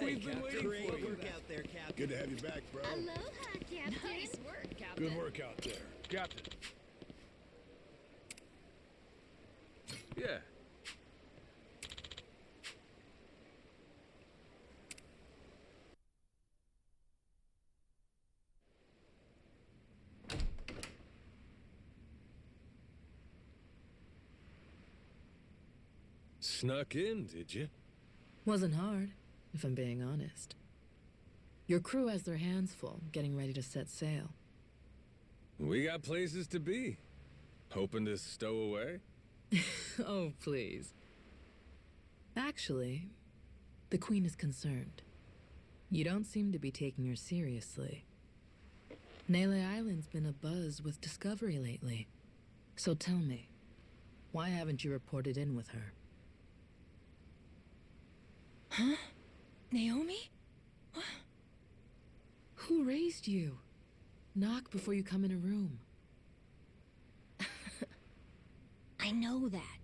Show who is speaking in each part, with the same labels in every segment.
Speaker 1: We've been waiting for you.
Speaker 2: Great work out there, Captain.
Speaker 3: Good to have you back, bro.
Speaker 4: Aloha, Captain.
Speaker 5: Nice work, Captain.
Speaker 3: Good work out there. Captain.
Speaker 1: Yeah. Snuck in, did you?
Speaker 6: Wasn't hard, if I'm being honest. Your crew has their hands full, getting ready to set sail.
Speaker 1: We got places to be. Hoping to stow away?
Speaker 6: Oh, please. Actually, the Queen is concerned. You don't seem to be taking her seriously. Nele Island's been abuzz with discovery lately. So tell me, why haven't you reported in with her?
Speaker 5: Huh? Naomi? What?
Speaker 6: Who raised you? Knock before you come in a room.
Speaker 5: I know that.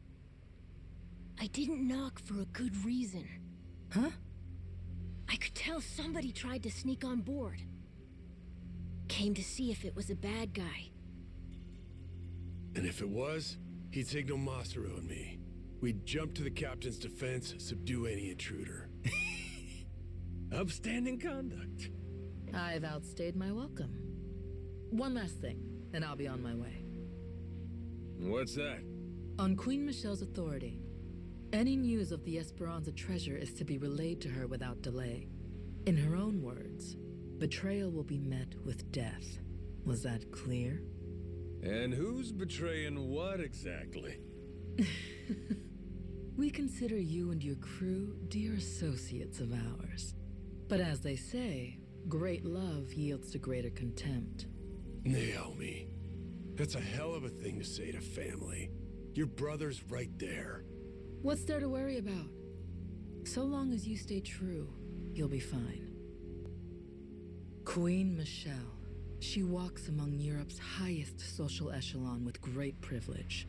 Speaker 5: I didn't knock for a good reason.
Speaker 6: Huh?
Speaker 5: I could tell somebody tried to sneak on board. Came to see if it was a bad guy.
Speaker 3: And if it was, he'd signal Masaru and me. We'd jump to the captain's defense, subdue any intruder.
Speaker 1: Upstanding conduct.
Speaker 6: I've outstayed my welcome. One last thing, and I'll be on my way.
Speaker 1: What's that?
Speaker 6: On Queen Michelle's authority, any news of the Esperanza treasure is to be relayed to her without delay. In her own words, betrayal will be met with death. Was that clear?
Speaker 1: And who's betraying what exactly?
Speaker 6: We consider you and your crew dear associates of ours. But as they say, great love yields to greater contempt.
Speaker 3: Naomi, that's a hell of a thing to say to family. Your brother's right there.
Speaker 6: What's there to worry about? So long as you stay true, you'll be fine. Queen Michelle. She walks among Europe's highest social echelon with great privilege.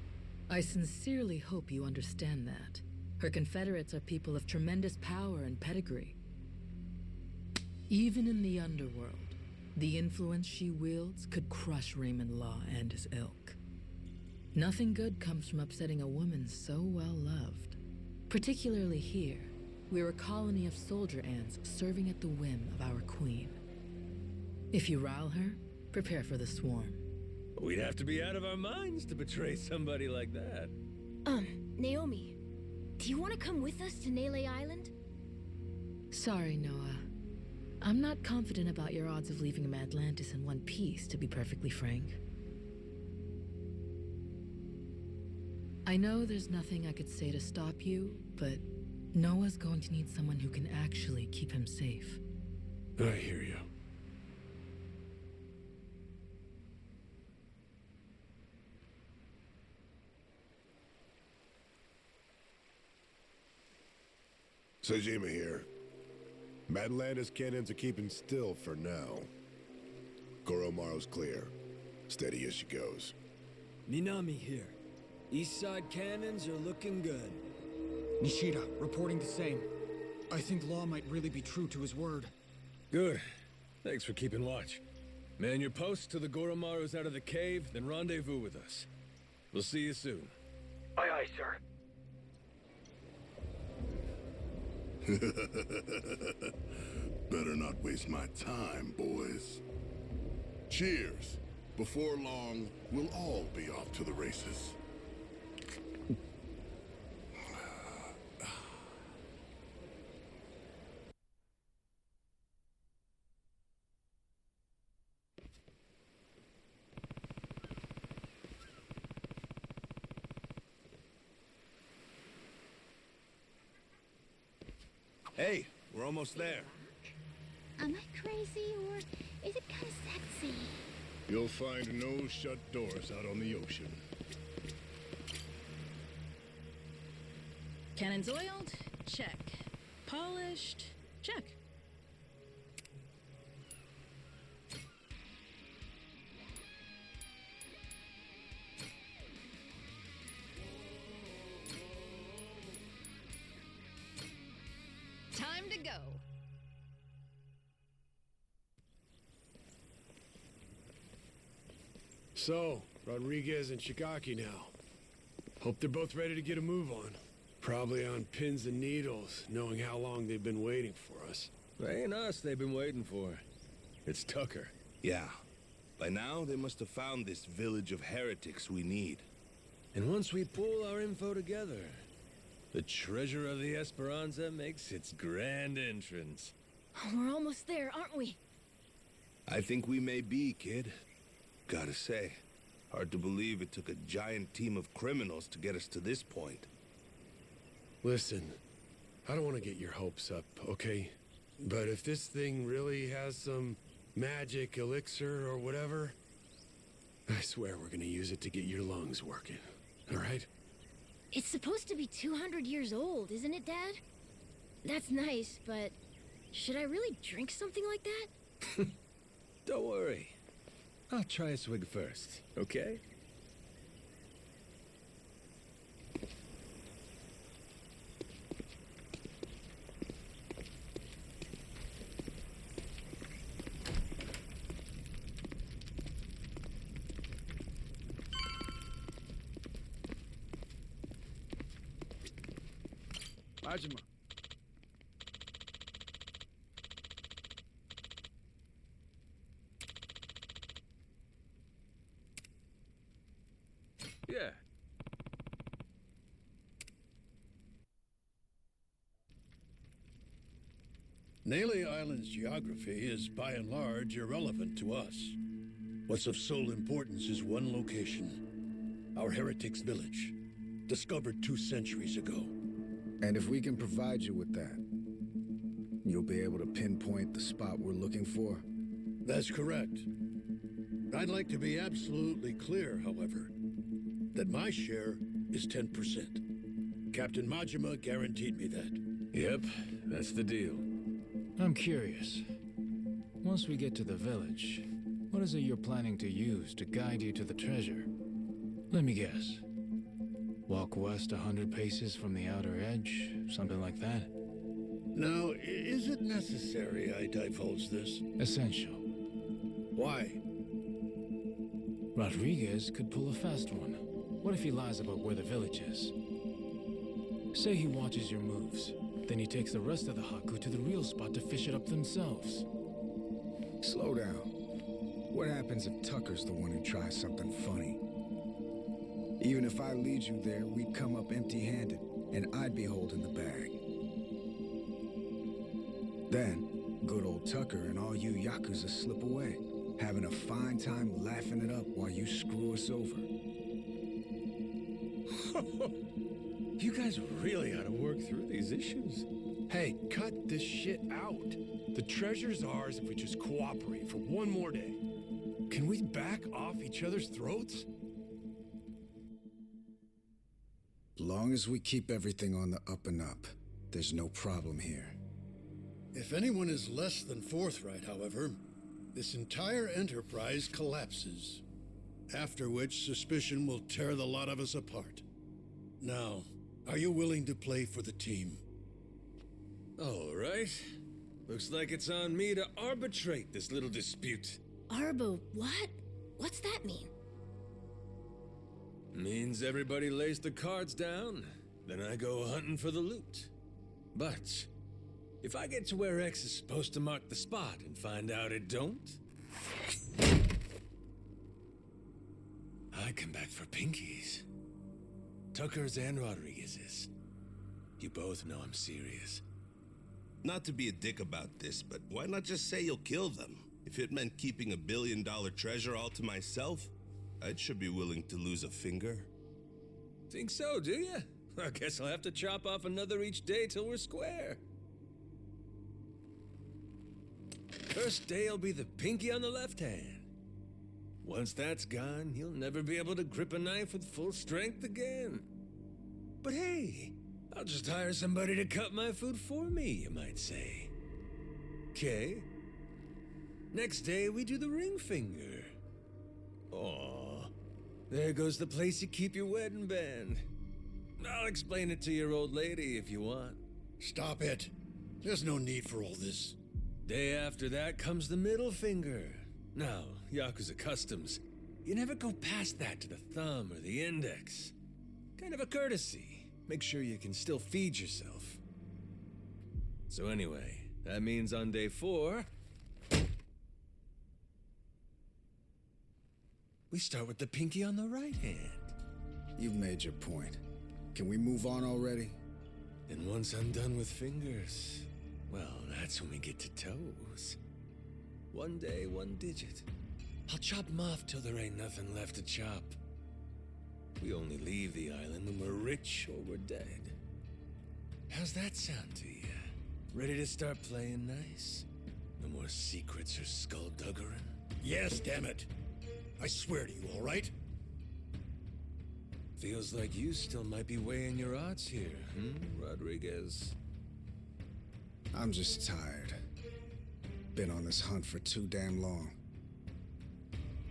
Speaker 6: I sincerely hope you understand that. Her confederates are people of tremendous power and pedigree. Even in the underworld, the influence she wields could crush Raymond Law and his ilk. Nothing good comes from upsetting a woman so well loved. Particularly here, we're a colony of soldier ants serving at the whim of our queen. If you rile her, prepare for the swarm.
Speaker 1: We'd have to be out of our minds to betray somebody like that.
Speaker 5: Naomi, do you want to come with us to Nele Island?
Speaker 6: Sorry, Noah. I'm not confident about your odds of leaving Atlantis in one piece, to be perfectly frank. I know there's nothing I could say to stop you, but Noah's going to need someone who can actually keep him safe.
Speaker 3: I hear you.
Speaker 7: Sejima here. Atlantis cannons are keeping still for now. Goromaru's clear. Steady as she goes.
Speaker 2: Minami here. East side cannons are looking good.
Speaker 8: Nishida, reporting the same. I think Law might really be true to his word.
Speaker 1: Good. Thanks for keeping watch. Man your posts till the Goromaru's out of the cave, then rendezvous with us. We'll see you soon.
Speaker 8: Aye, aye, sir.
Speaker 7: Better not waste my time, boys. Cheers. Before long, we'll all be off to the races.
Speaker 1: Hey, we're almost there.
Speaker 4: Am I crazy or is it kind of sexy?
Speaker 7: You'll find no shut doors out on the ocean.
Speaker 5: Cannons oiled? Check. Polished? Check. Time to go.
Speaker 3: So, Rodriguez and Shigaki now. Hope they're both ready to get a move on. Probably on pins and needles, knowing how long they've been waiting for us.
Speaker 1: It ain't us they've been waiting for. It's Tucker.
Speaker 9: Yeah. By now, they must have found this village of heretics we need.
Speaker 1: And once we pull our info together, the treasure of the Esperanza makes its grand entrance.
Speaker 5: We're almost there, aren't we?
Speaker 9: I think we may be, kid. Gotta say, hard to believe it took a giant team of criminals to get us to this point.
Speaker 3: Listen, I don't want to get your hopes up, okay? But if this thing really has some magic elixir or whatever, I swear we're gonna use it to get your lungs working, all right?
Speaker 5: It's supposed to be 200 years old, isn't it, Dad? That's nice, but should I really drink something like that?
Speaker 1: Don't worry. I'll try a swig first, okay?
Speaker 8: Majima.
Speaker 1: Yeah.
Speaker 10: Nele Island's geography is by and large irrelevant to us. What's of sole importance is one location. Our heretics village, discovered 2 centuries ago.
Speaker 11: And if we can provide you with that, you'll be able to pinpoint the spot we're looking for?
Speaker 10: That's correct. I'd like to be absolutely clear, however, that my share is 10%. Captain Majima guaranteed me that.
Speaker 1: Yep, that's the deal.
Speaker 12: I'm curious. Once we get to the village, what is it you're planning to use to guide you to the treasure? Let me guess. Walk west 100 paces from the outer edge, something like that?
Speaker 10: Now, is it necessary I divulge this?
Speaker 12: Essential.
Speaker 10: Why?
Speaker 12: Rodriguez could pull a fast one. What if he lies about where the village is? Say he watches your moves, then he takes the rest of the Haku to the real spot to fish it up themselves.
Speaker 11: Slow down. What happens if Tucker's the one who tries something funny? Even if I lead you there, we'd come up empty-handed, and I'd be holding the bag. Then, good old Tucker and all you yakuza slip away, having a fine time laughing it up while you screw us over.
Speaker 1: You guys really ought to work through these issues.
Speaker 3: Hey, cut this shit out. The treasure's ours if we just cooperate for one more day. Can we back off each other's throats?
Speaker 11: Long as we keep everything on the up and up, there's no problem here.
Speaker 10: If anyone is less than forthright, however, this entire enterprise collapses. After which, suspicion will tear the lot of us apart. Now, are you willing to play for the team?
Speaker 1: All right. Looks like it's on me to arbitrate this little dispute.
Speaker 5: Arbo, what? What's that mean?
Speaker 1: Means everybody lays the cards down, then I go hunting for the loot. But if I get to where X is supposed to mark the spot and find out it don't, I come back for pinkies. Tucker's and Rodriguez's. You both know I'm serious.
Speaker 9: Not to be a dick about this, but why not just say you'll kill them? If it meant keeping $1 billion treasure all to myself, I should be willing to lose a finger.
Speaker 1: Think so, do you? I guess I'll have to chop off another each day till we're square. First day will be the pinky on the left hand. Once that's gone, you'll never be able to grip a knife with full strength again. But hey, I'll just hire somebody to cut my food for me, you might say. Okay. Next day, we do the ring finger. Aw, there goes the place you keep your wedding band. I'll explain it to your old lady if you want.
Speaker 10: Stop it. There's no need for all this.
Speaker 1: Day after that comes the middle finger. Now, Yakuza customs. You never go past that to the thumb or the index. Kind of a courtesy. Make sure you can still feed yourself. So anyway, that means on day 4... we start with the pinky on the right hand.
Speaker 11: You've made your point. Can we move on already?
Speaker 1: And once I'm done with fingers, well, that's when we get to toes. One day, one digit. I'll chop 'em off till there ain't nothing left to chop. We only leave the island when we're rich or we're dead. How's that sound to you? Ready to start playing nice? No more secrets or skullduggerin'?
Speaker 10: Yes, damn it. I swear to you, all right?
Speaker 1: Feels like you still might be weighing your odds here, Rodriguez?
Speaker 11: I'm just tired. Been on this hunt for too damn long.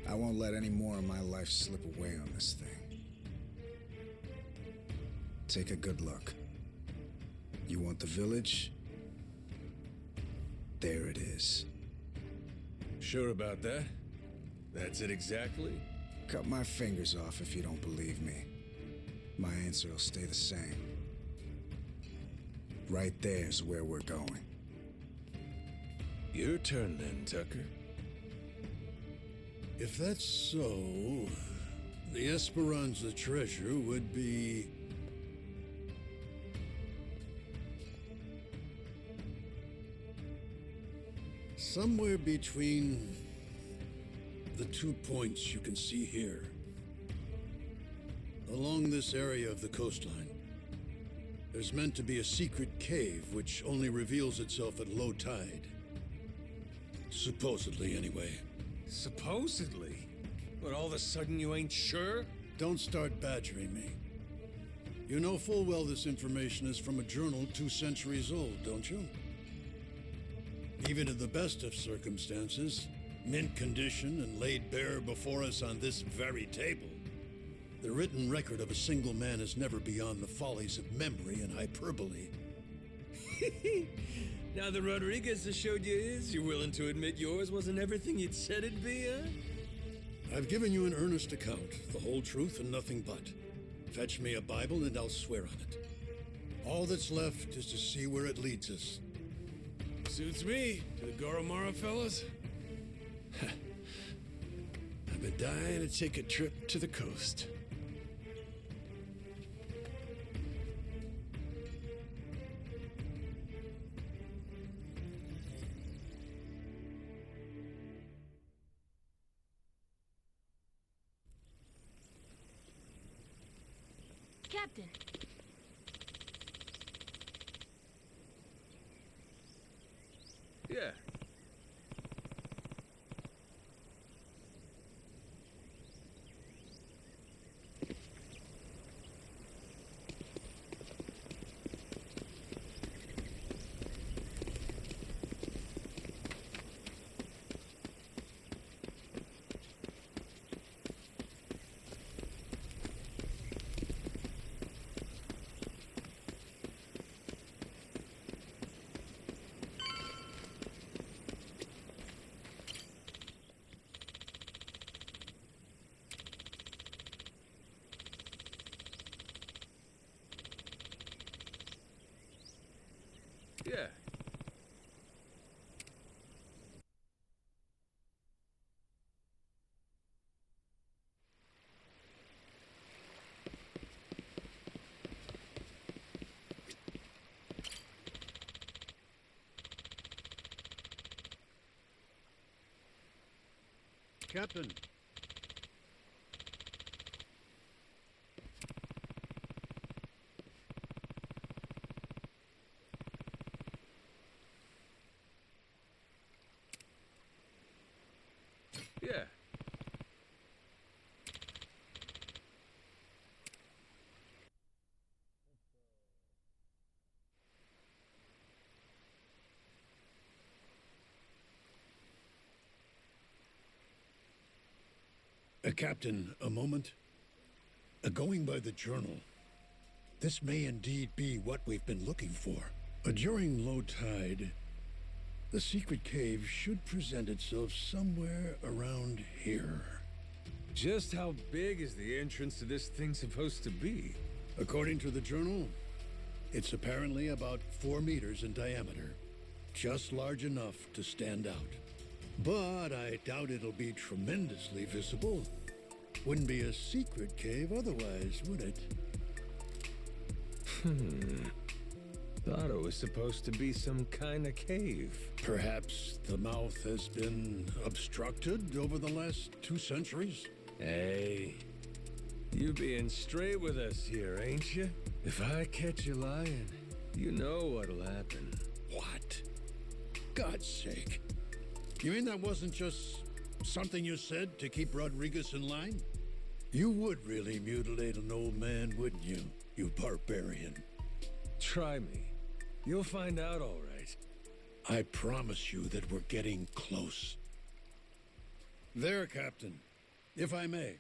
Speaker 11: I won't let any more of my life slip away on this thing. Take a good look. You want the village? There it is.
Speaker 1: Sure about that? That's it exactly?
Speaker 11: Cut my fingers off if you don't believe me. My answer will stay the same. Right there's where we're going.
Speaker 1: Your turn then, Tucker.
Speaker 10: If that's so, the Esperanza treasure would be... somewhere between the 2 points you can see here. Along this area of the coastline, there's meant to be a secret cave which only reveals itself at low tide. Supposedly, anyway.
Speaker 1: Supposedly? But all of a sudden you ain't sure?
Speaker 10: Don't start badgering me. You know full well this information is from a journal 2 centuries old, don't you? Even in the best of circumstances, mint condition and laid bare before us on this very table, the written record of a single man is never beyond the follies of memory and hyperbole.
Speaker 1: Now that Rodriguez has showed you his, you're willing to admit yours wasn't everything you'd said it'd be, huh?
Speaker 10: I've given you an earnest account, the whole truth and nothing but. Fetch me a Bible and I'll swear on it. All that's left is to see where it leads us.
Speaker 3: Suits me. To the Goromara fellas. I've been dying to take a trip to the coast.
Speaker 5: Captain.
Speaker 1: Yeah. Yeah.
Speaker 10: Captain.
Speaker 1: Yeah.
Speaker 10: Captain, a moment. Going by the journal, this may indeed be what we've been looking for. During low tide, the secret cave should present itself somewhere around here.
Speaker 1: Just how big is the entrance to this thing supposed to be?
Speaker 10: According to the journal, it's apparently about 4 meters in diameter. Just large enough to stand out. But I doubt it'll be tremendously visible. Wouldn't be a secret cave otherwise, would it?
Speaker 1: Thought it was supposed to be some kind of cave.
Speaker 10: Perhaps the mouth has been obstructed over the last 2 centuries?
Speaker 1: Hey, you being straight with us here, ain't you? If I catch you lying, you know what'll happen.
Speaker 10: What? God's sake. You mean that wasn't just something you said to keep Rodriguez in line? You would really mutilate an old man, wouldn't you, you barbarian?
Speaker 1: Try me. You'll find out all right.
Speaker 10: I promise you that we're getting close. There, Captain. If I may.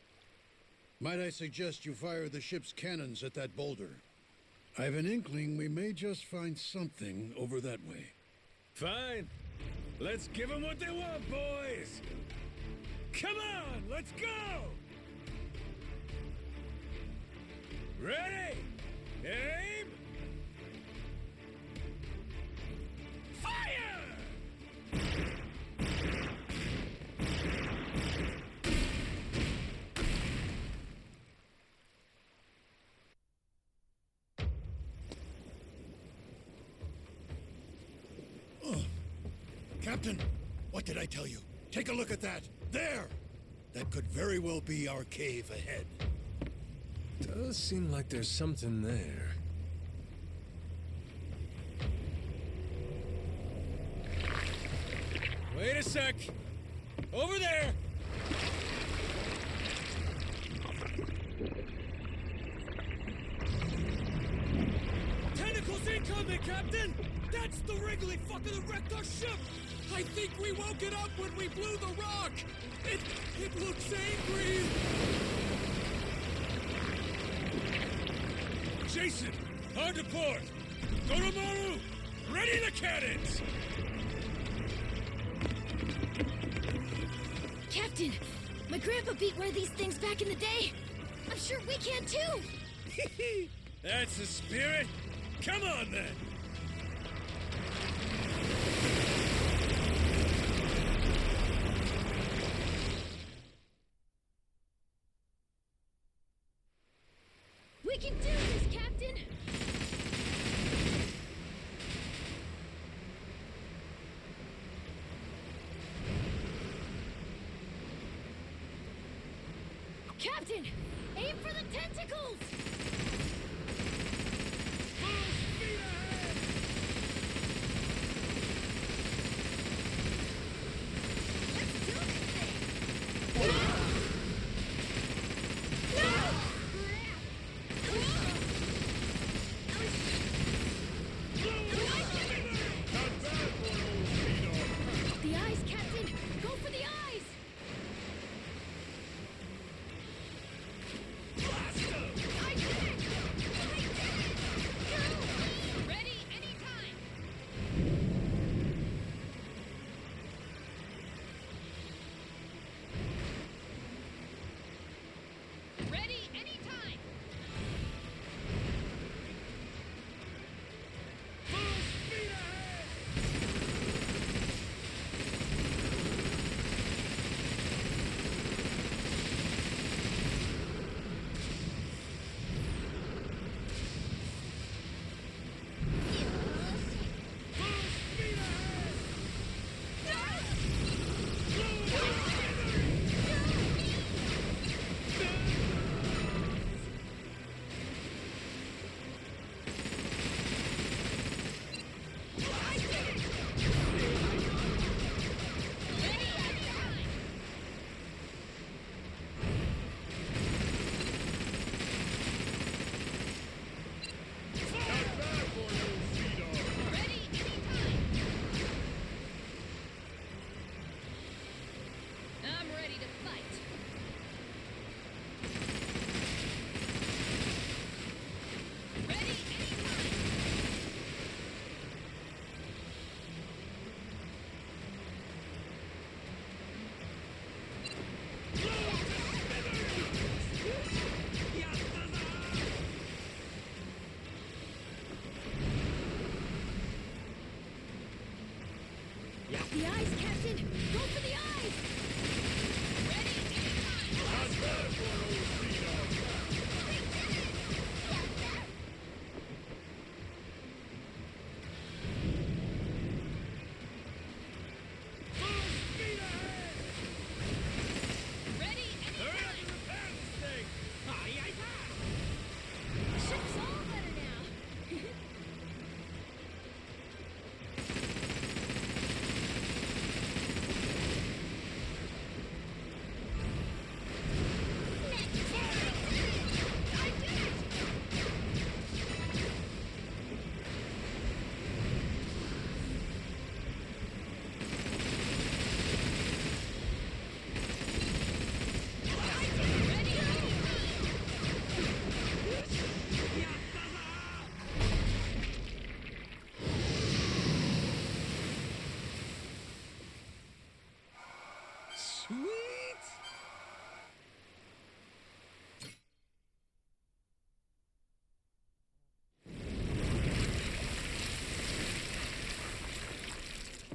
Speaker 10: Might I suggest you fire the ship's cannons at that boulder? I've an inkling we may just find something over that way.
Speaker 1: Fine. Let's give them what they want, boys! Come on, let's go! Ready? Aim! Fire!
Speaker 10: Captain, what did I tell you? Take a look at that. There! That could very well be our cave ahead.
Speaker 1: Does seem like there's something there. Wait a sec! Over there!
Speaker 2: Tentacles incoming, Captain! That's the wriggly fucker that wrecked our ship! I think we woke it up when we blew the rock! It looks angry!
Speaker 1: Jason, hard to port! Goromaru, ready the cannons!
Speaker 5: Captain, my grandpa beat one of these things back in the day. I'm sure we can too.
Speaker 1: That's the spirit! Come on then!
Speaker 5: We can do this, Captain! Captain! Aim for the tentacles!
Speaker 1: Full speed ahead!
Speaker 5: Let's do this thing! The eyes, Captain! Go for the eyes! I did it!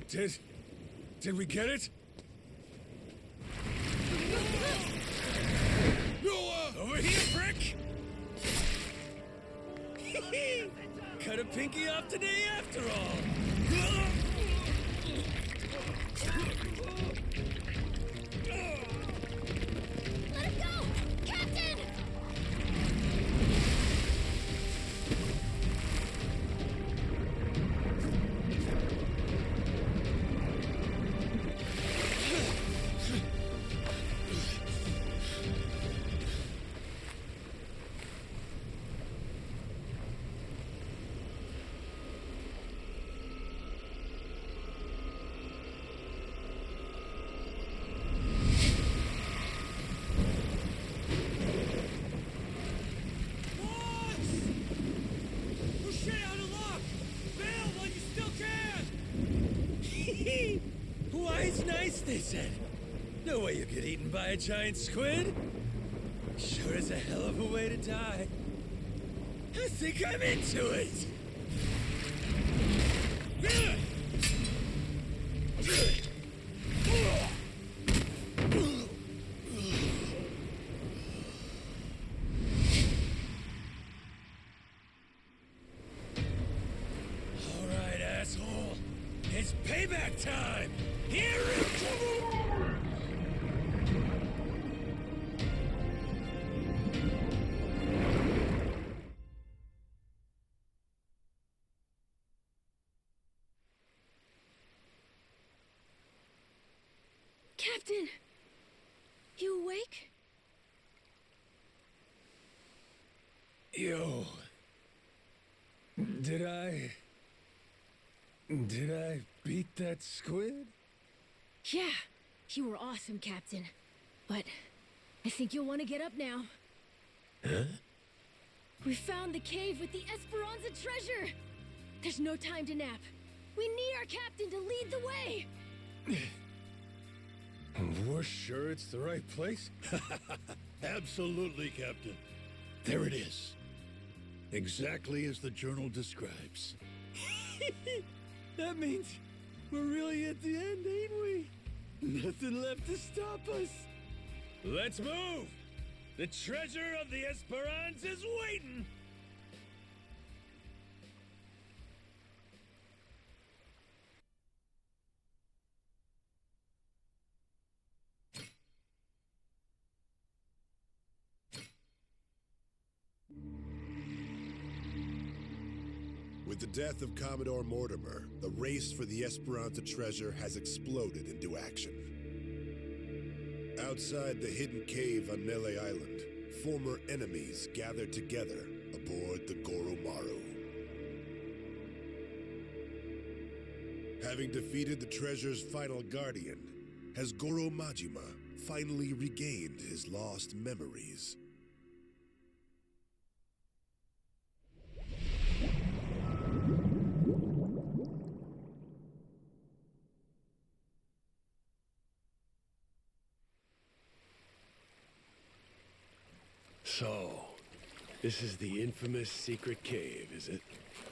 Speaker 1: Did we get it?
Speaker 10: Noah!
Speaker 1: Over here, prick! Cut a pinky off today after all!
Speaker 5: Let him go! Captain!
Speaker 2: Push it out of lock! Bail while you still can!
Speaker 1: Why, it's nice, they said. No way you get eaten by a giant squid. Sure is a hell of a way to die. I think I'm into it. All right, asshole. It's payback time. Here it comes.
Speaker 5: Captain! You awake?
Speaker 1: Yo. Did I beat that squid?
Speaker 5: Yeah, you were awesome, Captain. But I think you'll want to get up now.
Speaker 1: Huh?
Speaker 5: We found the cave with the Esperanza treasure! There's no time to nap. We need our captain to lead the way!
Speaker 1: We're sure it's the right place?
Speaker 10: Absolutely, Captain. There it is. Exactly as the journal describes.
Speaker 1: That means we're really at the end, ain't we? Nothing left to stop us. Let's move! The treasure of the Esperanza's waiting!
Speaker 7: With the death of Commodore Mortimer, the race for the Esperanza treasure has exploded into action. Outside the hidden cave on Melee Island, former enemies gather together aboard the Goromaru. Having defeated the treasure's final guardian, has Goro Majima finally regained his lost memories?
Speaker 3: So, this is the infamous secret cave, is it?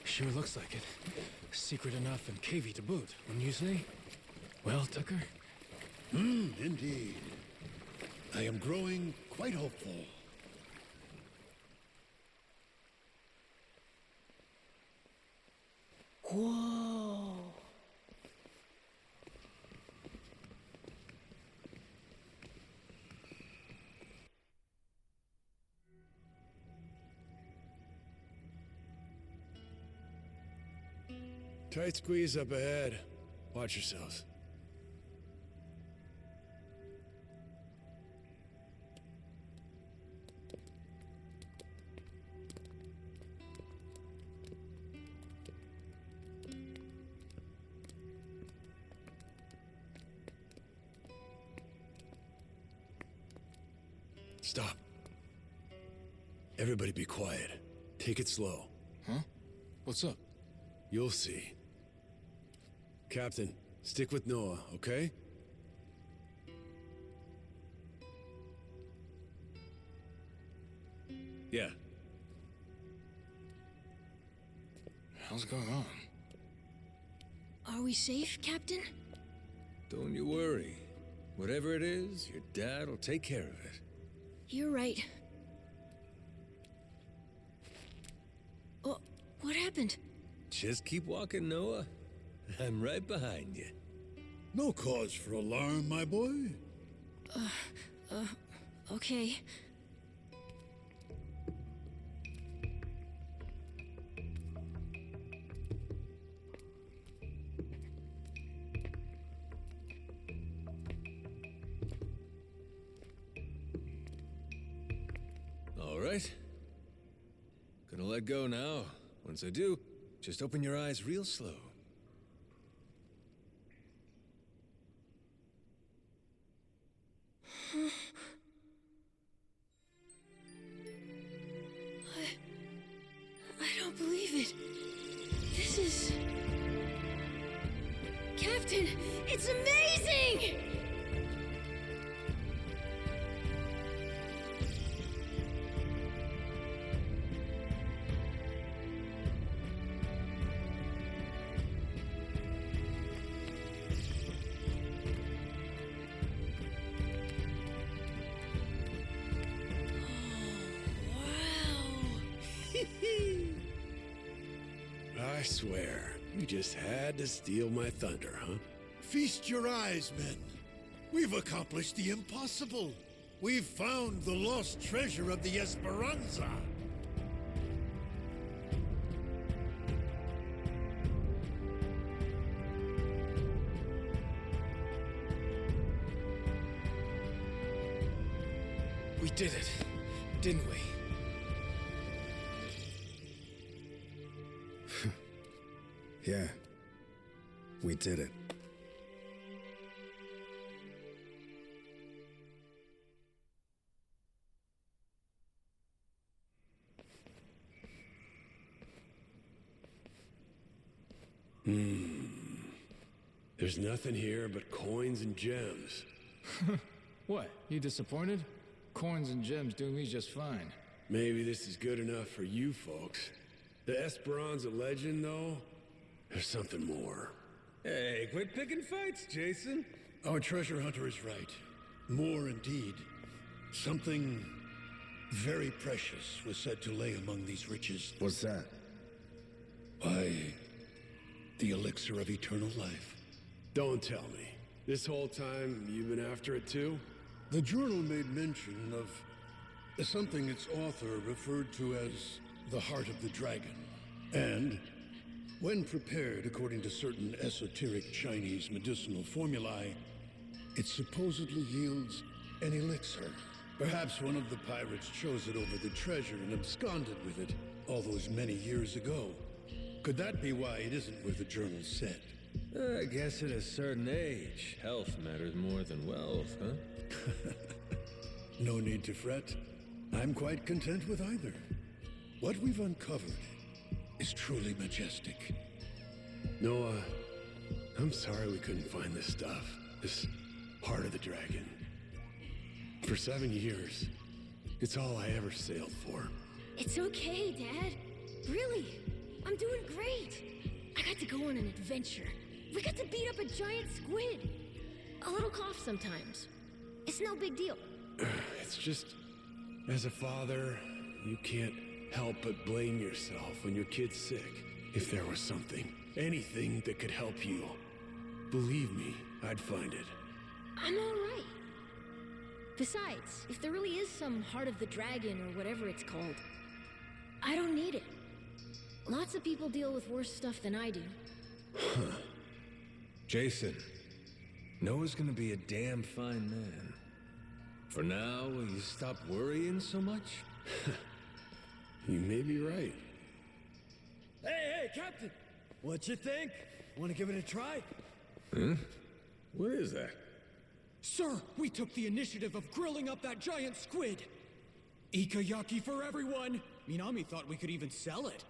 Speaker 12: Sure looks like it. Secret enough and cavey to boot, wouldn't you say? Well, Tucker?
Speaker 10: Indeed. I am growing quite hopeful.
Speaker 5: Whoa!
Speaker 3: Tight squeeze up ahead. Watch yourselves. Stop. Everybody be quiet. Take it slow.
Speaker 12: Huh? What's up?
Speaker 3: You'll see. Captain, stick with Noah, okay? Yeah.
Speaker 12: Hell's going on?
Speaker 5: Are we safe, Captain?
Speaker 1: Don't you worry. Whatever it is, your dad will take care of it.
Speaker 5: You're right. Oh, what happened?
Speaker 1: Just keep walking, Noah. I'm right behind you.
Speaker 10: No cause for alarm, my boy.
Speaker 5: Okay.
Speaker 1: All right. Gonna let go now. Once I do, just open your eyes real slow.
Speaker 5: I don't believe it. This is... Captain, it's amazing!
Speaker 3: I swear, you just had to steal my thunder, huh?
Speaker 10: Feast your eyes, men. We've accomplished the impossible. We've found the lost treasure of the Esperanza.
Speaker 8: We did it, didn't we?
Speaker 11: Yeah, we did it.
Speaker 3: There's nothing here but coins and gems.
Speaker 12: What, you disappointed? Coins and gems do me just fine.
Speaker 3: Maybe this is good enough for you folks. The Esperanza legend, though, there's something more.
Speaker 1: Hey, quit picking fights, Jason.
Speaker 10: Our treasure hunter is right. More indeed. Something very precious was said to lay among these riches.
Speaker 11: What's that?
Speaker 10: Why, the elixir of eternal life.
Speaker 3: Don't tell me. This whole time, you've been after it too?
Speaker 10: The journal made mention of something its author referred to as the Heart of the Dragon. And when prepared according to certain esoteric Chinese medicinal formulae, it supposedly yields an elixir. Perhaps one of the pirates chose it over the treasure and absconded with it all those many years ago. Could that be why it isn't where the journal said?
Speaker 1: I guess at a certain age, health matters more than wealth, huh?
Speaker 10: No need to fret. I'm quite content with either. What we've uncovered is truly majestic.
Speaker 3: Noah, I'm sorry we couldn't find this stuff. This Heart of the Dragon. For 7 years, it's all I ever sailed for.
Speaker 5: It's okay, Dad. Really, I'm doing great. I got to go on an adventure. We got to beat up a giant squid. A little cough sometimes. It's no big deal.
Speaker 3: It's just, as a father, you can't help but blame yourself when your kid's sick. If there was something, anything that could help you, believe me, I'd find it.
Speaker 5: I'm all right. Besides, if there really is some Heart of the Dragon or whatever it's called, I don't need it. Lots of people deal with worse stuff than I do.
Speaker 1: Huh. Jason, Noah's gonna be a damn fine man. For now, will you stop worrying so much?
Speaker 3: You may be right.
Speaker 2: Hey, Captain! What you think? Want to give it a try?
Speaker 1: Huh? What is that?
Speaker 8: Sir, we took the initiative of grilling up that giant squid. Ikayaki for everyone. Minami thought we could even sell it.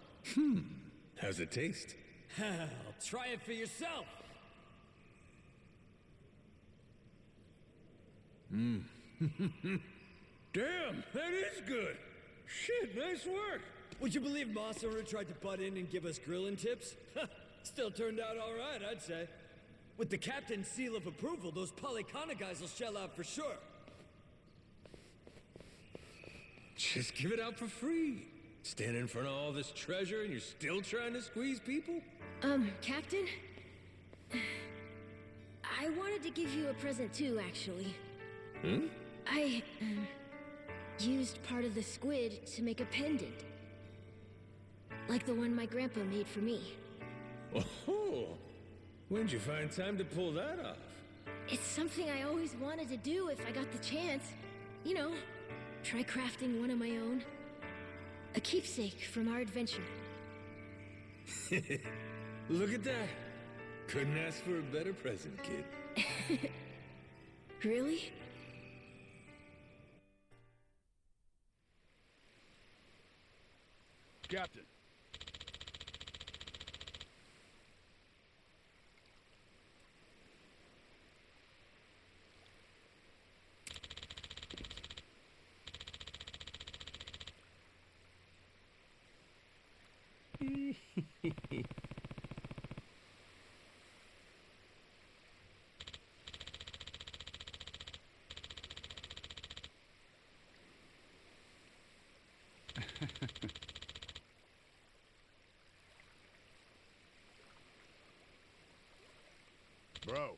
Speaker 1: How's it taste?
Speaker 2: Hell, try it for yourself!
Speaker 1: Damn, that is good. Shit, nice work.
Speaker 2: Would you believe Masaru tried to butt in and give us grilling tips? Still turned out all right, I'd say. With the captain's seal of approval, those Polycana guys will shell out for sure.
Speaker 1: Just give it out for free. Standing in front of all this treasure and you're still trying to squeeze people?
Speaker 5: Captain? I wanted to give you a present too, actually.
Speaker 1: Hmm?
Speaker 5: I, used part of the squid to make a pendant. Like the one my grandpa made for me.
Speaker 1: Oh, when'd you find time to pull that off?
Speaker 5: It's something I always wanted to do if I got the chance. You know, try crafting one of my own. A keepsake from our adventure.
Speaker 1: Look at that. Couldn't ask for a better present, kid.
Speaker 5: Really?
Speaker 3: Captain. Bro.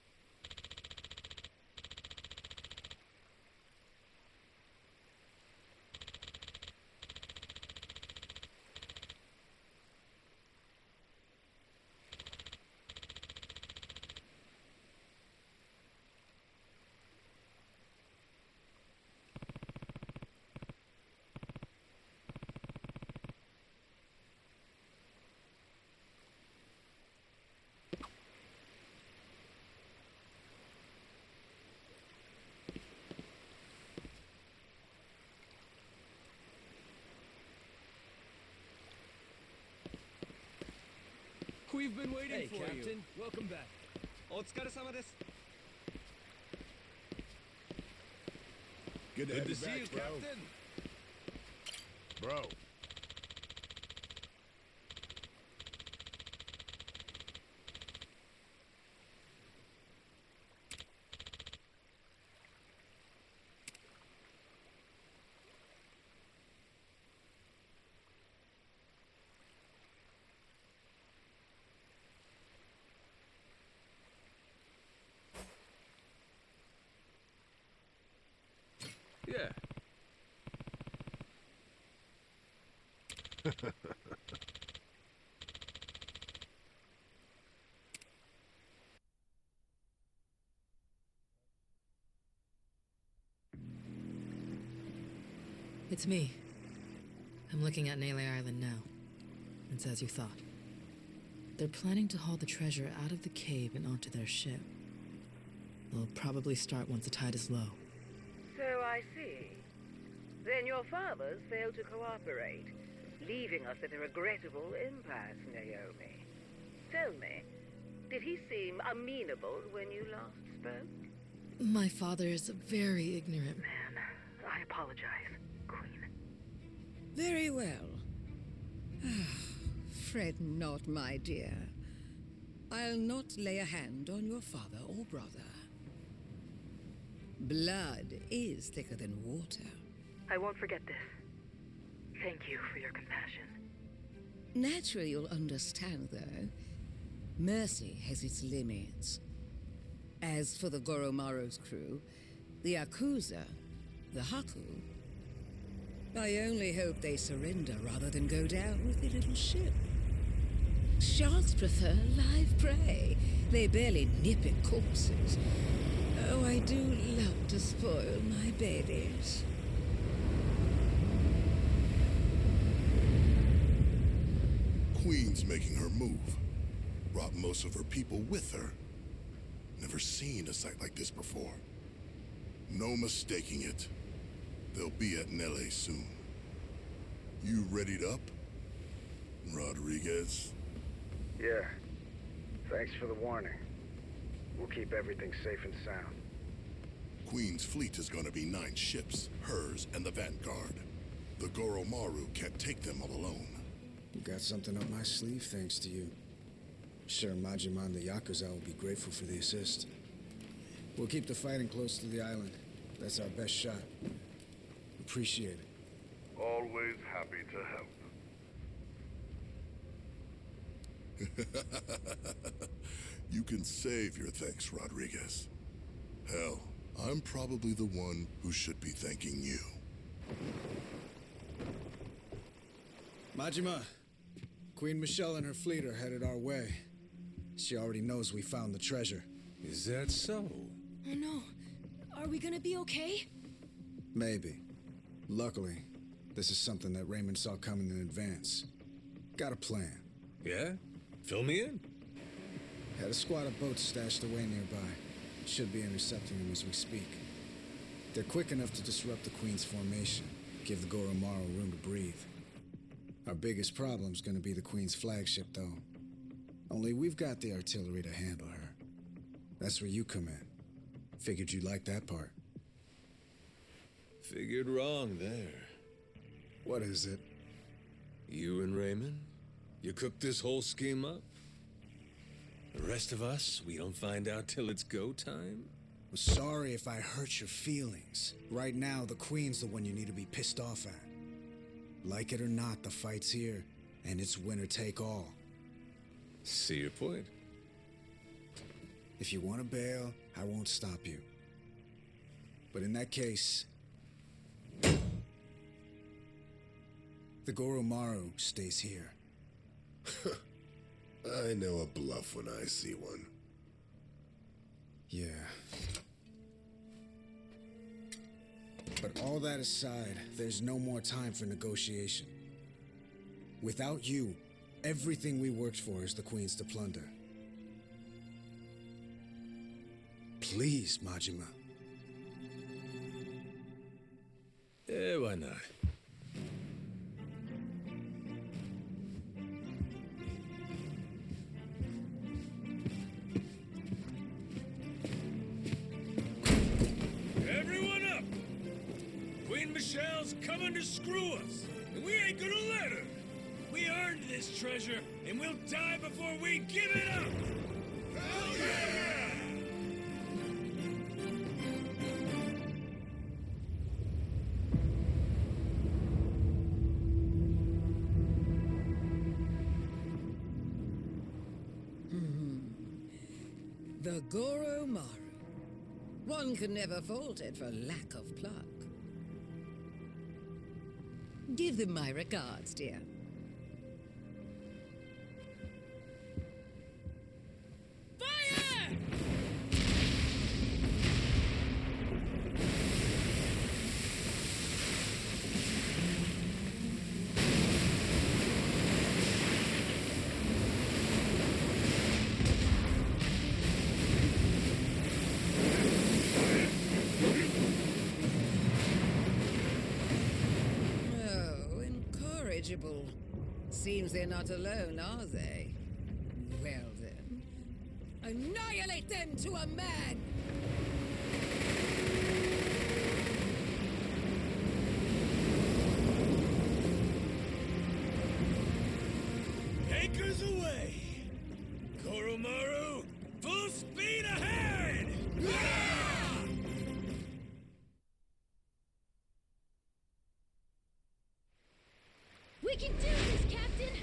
Speaker 2: We've been waiting for
Speaker 8: Captain.
Speaker 2: you. Welcome back.
Speaker 8: お疲れ様です.
Speaker 7: Good to,
Speaker 1: Good
Speaker 7: have
Speaker 1: to
Speaker 7: you
Speaker 1: see
Speaker 7: back,
Speaker 1: you,
Speaker 7: bro.
Speaker 1: Captain.
Speaker 7: Bro.
Speaker 1: Yeah.
Speaker 6: It's me. I'm looking at Nele Island now. It's as you thought. They're planning to haul the treasure out of the cave and onto their ship. They'll probably start once the tide is low.
Speaker 13: So I see. Then your fathers failed to cooperate, leaving us at a regrettable impasse, Naomi. Tell me, did he seem amenable when you last spoke?
Speaker 6: My father is very ignorant.
Speaker 13: Man, I apologize, Queen.
Speaker 14: Very well. Fret not, my dear. I'll not lay a hand on your father or brother. Blood is thicker than water.
Speaker 13: I won't forget this. Thank you for your compassion.
Speaker 14: Naturally, you'll understand, though. Mercy has its limits. As for the Goromaro's crew, the Yakuza, the Haku, I only hope they surrender rather than go down with the little ship. Sharks prefer live prey. They barely nip at corpses. Oh, I do love to spoil my babies.
Speaker 7: Queen's making her move. Brought most of her people with her. Never seen a sight like this before. No mistaking it. They'll be at Nele soon. You readied up, Rodriguez?
Speaker 11: Yeah. Thanks for the warning. We'll keep everything safe and sound.
Speaker 7: Queen's fleet is gonna be 9 ships, hers and the Vanguard. The Goromaru can't take them all alone.
Speaker 11: Got something up my sleeve thanks to you. Sure, Majima and the Yakuza will be grateful for the assist. We'll keep the fighting close to the island. That's our best shot. Appreciate it.
Speaker 15: Always happy to help.
Speaker 7: You can save your thanks, Rodriguez. Hell, I'm probably the one who should be thanking you.
Speaker 11: Majima, Queen Michelle and her fleet are headed our way. She already knows we found the treasure.
Speaker 1: Is that so?
Speaker 5: Oh no. Are we gonna be okay?
Speaker 11: Maybe. Luckily, this is something that Raymond saw coming in advance. Got a plan.
Speaker 1: Yeah? Fill me in.
Speaker 11: Had a squad of boats stashed away nearby. Should be intercepting them as we speak. They're quick enough to disrupt the Queen's formation, give the Goromaru room to breathe. Our biggest problem's gonna be the Queen's flagship, though. Only we've got the artillery to handle her. That's where you come in. Figured you'd like that part.
Speaker 1: Figured wrong there.
Speaker 11: What is it?
Speaker 1: You and Raymond? You cooked this whole scheme up? The rest of us, we don't find out till it's go time?
Speaker 11: I'm sorry if I hurt your feelings. Right now, the Queen's the one you need to be pissed off at. Like it or not, the fight's here, and it's winner take all.
Speaker 1: See your point.
Speaker 11: If you want to bail, I won't stop you. But in that case, the Goromaru stays here.
Speaker 7: I know a bluff when I see one.
Speaker 11: Yeah. But all that aside, there's no more time for negotiation. Without you, everything we worked for is the Queen's to plunder. Please, Majima.
Speaker 1: Yeah, why not?
Speaker 2: Everyone up! Queen Michelle's coming to screw us, and we ain't gonna let her! We earned this treasure, and we'll die before we give it up! Hell yeah!
Speaker 14: The Goromaru. One can never fault it for lack of pluck. Give them my regards, dear.
Speaker 2: Fire!
Speaker 14: Oh, incorrigible. Seems they're not alone, are they? Well then, annihilate them to a man!
Speaker 2: Anchors away! Goromaru, full speed ahead!
Speaker 5: We can do this, Captain!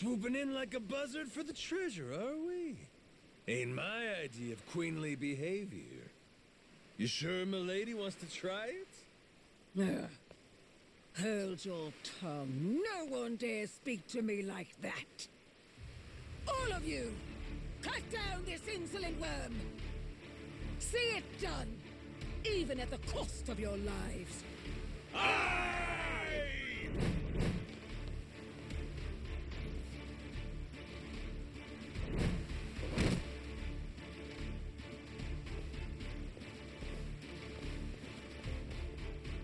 Speaker 1: swooping in like a buzzard for the treasure, are we? Ain't my idea of queenly behavior. You sure milady wants to try it?
Speaker 14: Hold your tongue. No one dare speak to me like that. All of you, cut down this insolent worm. See it done, even at the cost of your lives.
Speaker 2: Aye!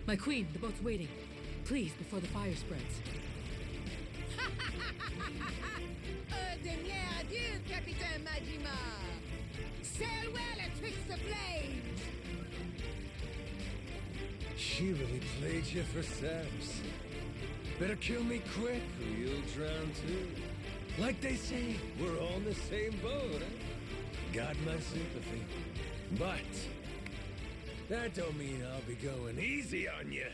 Speaker 6: My queen, the boat's waiting. Please, before the fire spreads.
Speaker 14: Dernier adieu, Capitaine Majima. Sail well atwixt the flames.
Speaker 1: She really played you for saps. Better kill me quick or you'll drown too. Like they say, we're all in the same boat, eh? Got my sympathy. But that don't mean I'll be going easy on you.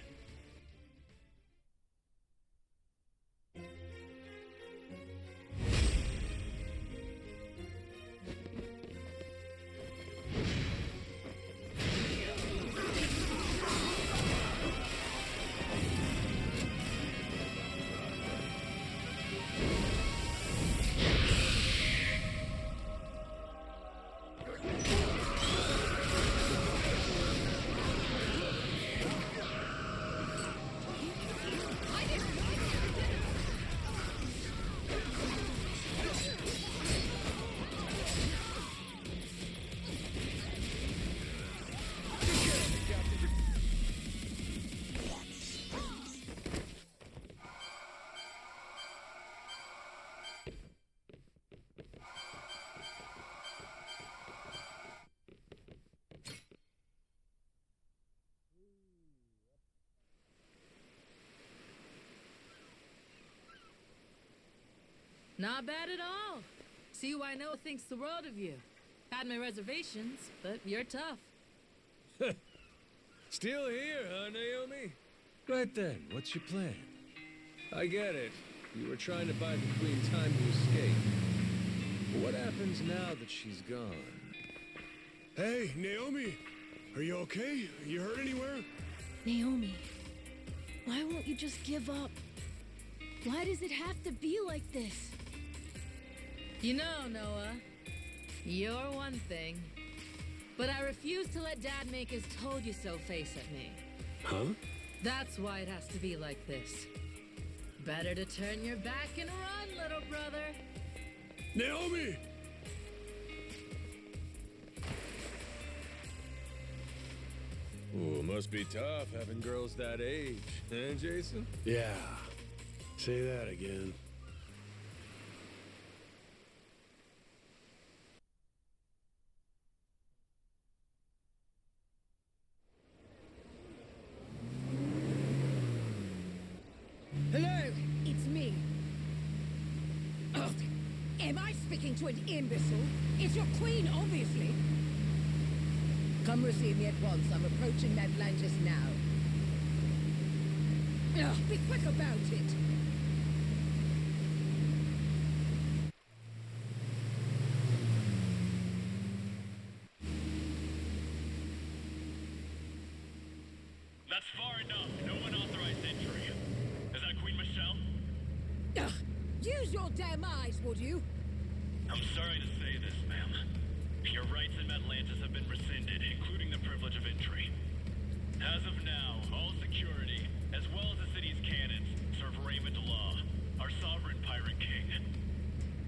Speaker 6: Not bad at all. See who I know thinks the world of you. Had my reservations, but you're tough.
Speaker 1: Still here, huh, Naomi? Right then, what's your plan? I get it. You were trying to buy the queen time to escape. But what happens now that she's gone?
Speaker 3: Hey, Naomi! Are you okay? You hurt anywhere?
Speaker 5: Naomi, why won't you just give up? Why does it have to be like this?
Speaker 6: You know, Noah, you're one thing, but I refuse to let Dad make his told-you-so face at me.
Speaker 3: Huh?
Speaker 6: That's why it has to be like this. Better to turn your back and run, little brother.
Speaker 3: Naomi!
Speaker 1: Ooh, must be tough having girls that age, eh, Jason?
Speaker 3: Yeah. Say that again.
Speaker 14: Hello, it's me. Oh, am I speaking to an imbecile? It's your queen, obviously. Come receive me at once. I'm approaching Atlantis now. Oh, be quick about it.
Speaker 2: That's far enough. No unauthorized entry. Is that Queen Michelle?
Speaker 14: Use your damn eyes, would you?
Speaker 2: I'm sorry to say this, ma'am. Your rights in Atlantis have been rescinded, including the privilege of entry. As of now, all security, as well as the city's cannons, serve Raymond Law, our sovereign pirate king.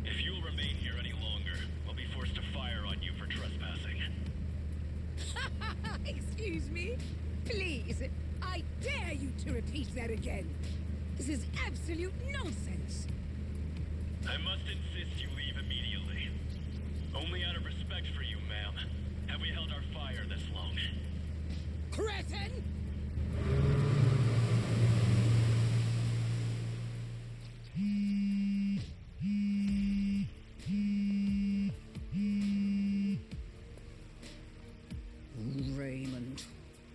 Speaker 2: If you'll remain here any longer, I'll be forced to fire on you for trespassing.
Speaker 14: Excuse me? Please, I dare you to repeat that again. This is absolute nonsense.
Speaker 2: I must insist you leave immediately. Only out of respect for you, ma'am, have we held our fire this long.
Speaker 14: Cretin! Raymond,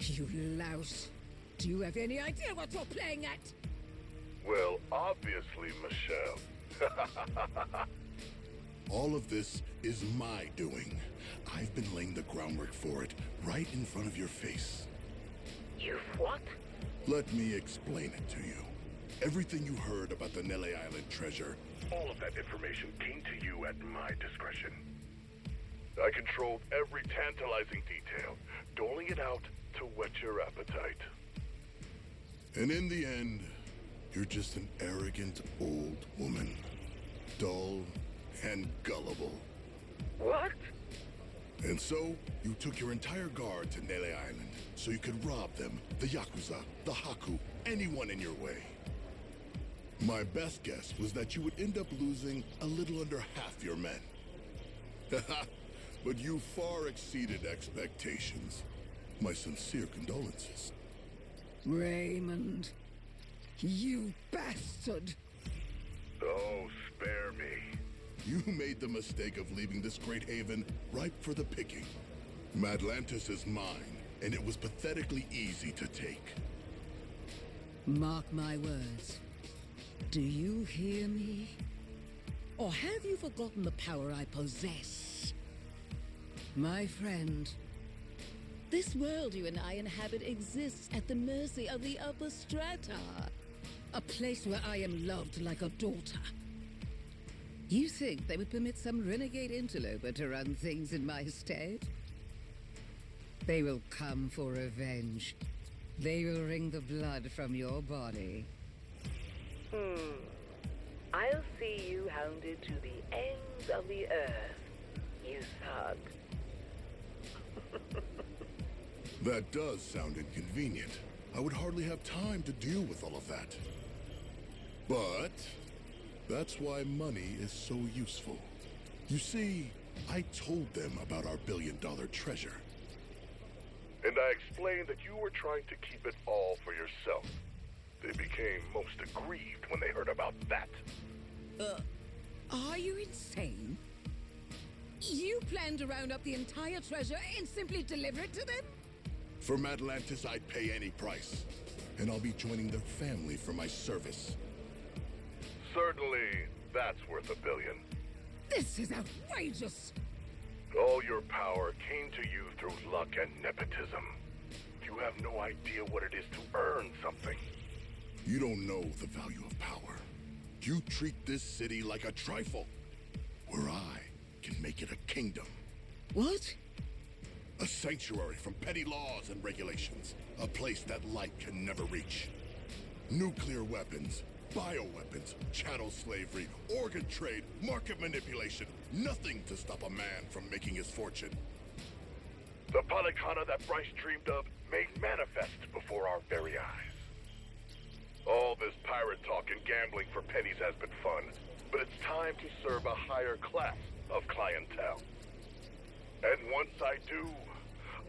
Speaker 14: you louse. Do you have any idea what you're playing at?
Speaker 15: Well, obviously, Michelle.
Speaker 7: All of this is my doing. I've been laying the groundwork for it right in front of your face.
Speaker 13: You've what?
Speaker 7: Let me explain it to you. Everything you heard about the Nele Island treasure, all of that information came to you at my discretion. I controlled every tantalizing detail, doling it out to whet your appetite. And in the end, you're just an arrogant old woman. Dull and gullible.
Speaker 13: What?
Speaker 7: And so, you took your entire guard to Nele Island, so you could rob them, the Yakuza, the Haku, anyone in your way. My best guess was that you would end up losing a little under half your men. But you far exceeded expectations. My sincere condolences.
Speaker 14: Raymond, you bastard!
Speaker 7: Oh, spare me. You made the mistake of leaving this great haven ripe for the picking. Madlantis is mine, and it was pathetically easy to take.
Speaker 14: Mark my words. Do you hear me? Or have you forgotten the power I possess? My friend, this world you and I inhabit exists at the mercy of the upper strata. A place where I am loved like a daughter. You think they would permit some renegade interloper to run things in my stead? They will come for revenge. They will wring the blood from your body.
Speaker 13: I'll see you hounded to the ends of the earth, you thug.
Speaker 7: That does sound inconvenient. I would hardly have time to deal with all of that. But that's why money is so useful. You see, I told them about our billion-dollar treasure. And I explained that you were trying to keep it all for yourself. They became most aggrieved when they heard about that.
Speaker 14: Are you insane? You plan to round up the entire treasure and simply deliver it to them?
Speaker 7: For Madlantis, I'd pay any price. And I'll be joining their family for my service. Certainly, that's worth $1 billion.
Speaker 14: This is outrageous!
Speaker 7: All your power came to you through luck and nepotism. You have no idea what it is to earn something. You don't know the value of power. You treat this city like a trifle, where I can make it a kingdom.
Speaker 14: What?
Speaker 7: A sanctuary from petty laws and regulations. A place that light can never reach. Nuclear weapons, bioweapons, chattel slavery, organ trade, market manipulation. Nothing to stop a man from making his fortune. The Palikana that Bryce dreamed of made manifest before our very eyes. All this pirate talk and gambling for pennies has been fun, but it's time to serve a higher class of clientele. And once I do,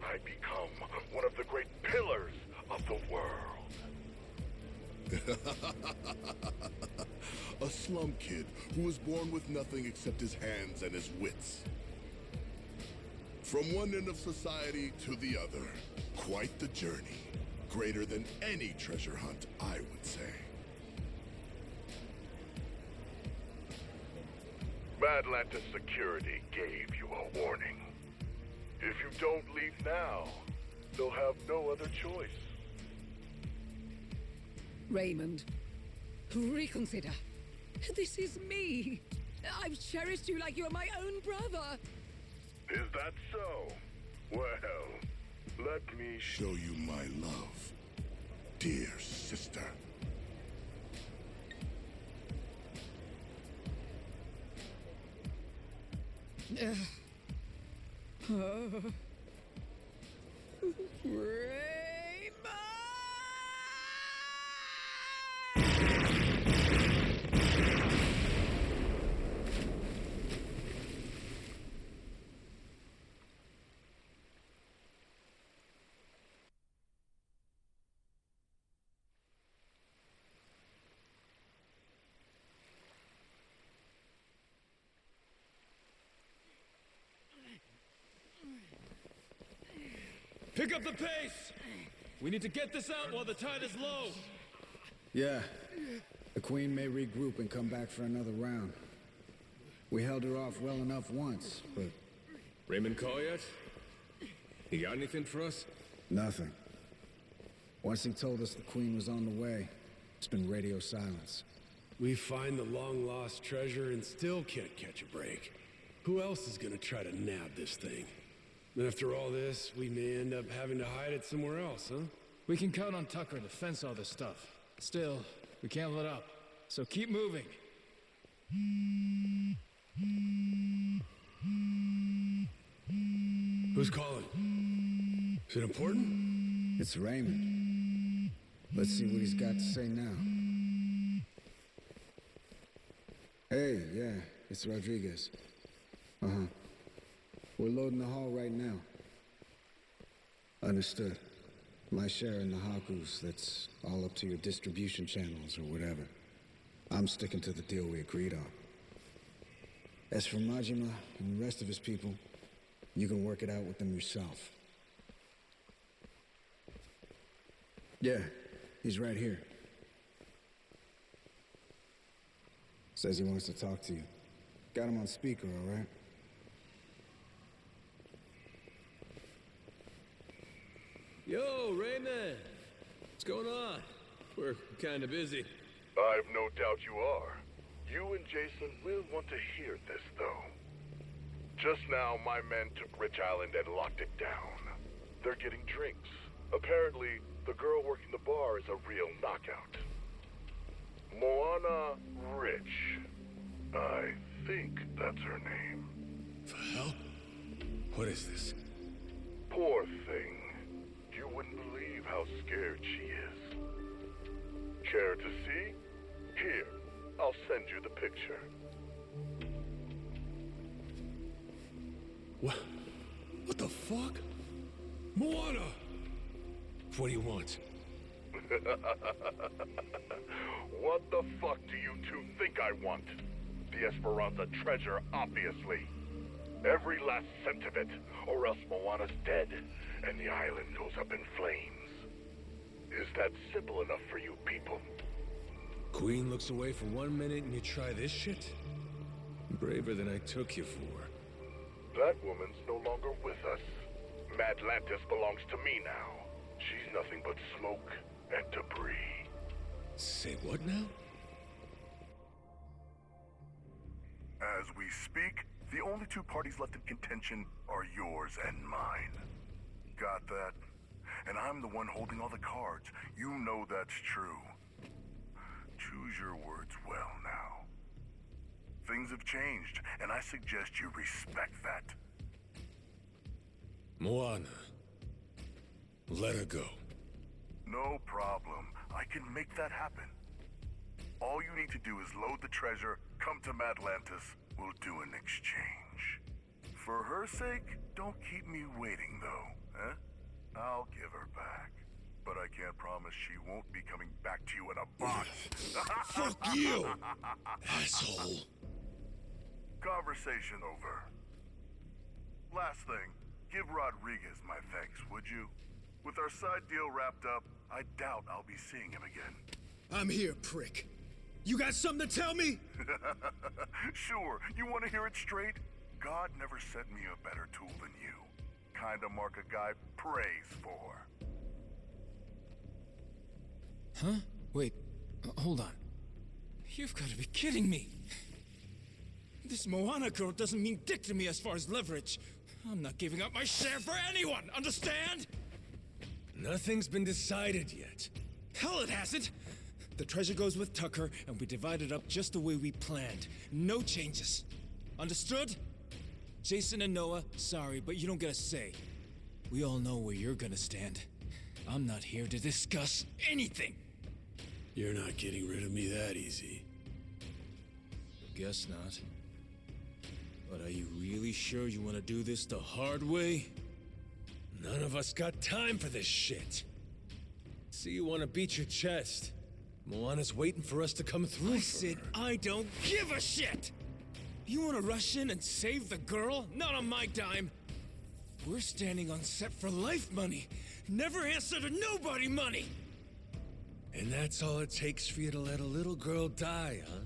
Speaker 7: I become one of the great pillars of the world. A slum kid who was born with nothing except his hands and his wits. From one end of society to the other, quite the journey. Greater than any treasure hunt, I would say. Madlantis Security gave you a warning. If you don't leave now, they'll have no other choice.
Speaker 14: Raymond, reconsider. This is me. I've cherished you like you're my own brother.
Speaker 7: Is that so? Well, let me show you my love, dear sister.
Speaker 2: Pick up the pace! We need to get this out while the tide is low.
Speaker 11: Yeah. The Queen may regroup and come back for another round. We held her off well enough once, but...
Speaker 3: Raymond call yet? He got anything for us?
Speaker 11: Nothing. Once he told us the Queen was on the way, it's been radio silence.
Speaker 3: We find the long-lost treasure and still can't catch a break. Who else is gonna try to nab this thing? And after all this, we may end up having to hide it somewhere else, huh?
Speaker 12: We can count on Tucker to fence all this stuff. Still, we can't let up. So keep moving.
Speaker 3: Who's calling? Is it important?
Speaker 11: It's Raymond. Let's see what he's got to say now. Hey, yeah, it's Rodriguez. Uh-huh. We're loading the hall right now. Understood. My share in the Hakus, that's all up to your distribution channels or whatever. I'm sticking to the deal we agreed on. As for Majima and the rest of his people, you can work it out with them yourself. Yeah, he's right here. Says he wants to talk to you. Got him on speaker, all right?
Speaker 1: Yo, Raymond! What's going on? We're kinda busy.
Speaker 15: I've no doubt you are. You and Jason will want to hear this, though. Just now, my men took Rich Island and locked it down. They're getting drinks. Apparently, the girl working the bar is a real knockout. Moana Rich. I think that's her name.
Speaker 3: The hell? What is this?
Speaker 15: Poor thing. You wouldn't believe how scared she is. Care to see? Here, I'll send you the picture.
Speaker 3: What? What the fuck? Moana! What do you want?
Speaker 15: What the fuck do you two think I want? The Esperanza treasure, obviously. Every last cent of it, or else Moana's dead, and the island goes up in flames. Is that simple enough for you people?
Speaker 1: Queen looks away for 1 minute and you try this shit? Braver than I took you for.
Speaker 15: That woman's no longer with us. Madlantis belongs to me now. She's nothing but smoke and debris.
Speaker 1: Say what now?
Speaker 15: As we speak, the only two parties left in contention are yours and mine. Got that? And I'm the one holding all the cards. You know that's true. Choose your words well now. Things have changed, and I suggest you respect that.
Speaker 1: Moana. Let her go.
Speaker 15: No problem. I can make that happen. All you need to do is load the treasure, come to Madlantis, we'll do an exchange. For her sake, don't keep me waiting, though, eh? I'll give her back. But I can't promise she won't be coming back to you in a box.
Speaker 1: Fuck you, asshole.
Speaker 15: Conversation over. Last thing, give Rodriguez my thanks, would you? With our side deal wrapped up, I doubt I'll be seeing him again.
Speaker 8: I'm here, prick. You got something to tell me?
Speaker 15: Sure, you want to hear it straight? God never sent me a better tool than you. Kinda mark a guy prays for.
Speaker 12: Huh? Wait, hold on. You've got to be kidding me. This Moana girl doesn't mean dick to me as far as leverage. I'm not giving up my share for anyone, understand?
Speaker 1: Nothing's been decided yet.
Speaker 12: Hell, it hasn't! The treasure goes with Tucker, and we divide it up just the way we planned. No changes. Understood? Jason and Noah, sorry, but you don't get a say. We all know where you're gonna stand. I'm not here to discuss anything.
Speaker 3: You're not getting rid of me that easy.
Speaker 12: Guess not. But are you really sure you want to do this the hard way?
Speaker 1: None of us got time for this shit. See, you want to beat your chest. Moana's waiting for us to come through.
Speaker 12: I said I don't give a shit! You want to rush in and save the girl? Not on my dime. We're standing on set for life money. Never answer to nobody money.
Speaker 1: And that's all it takes for you to let a little girl die, huh?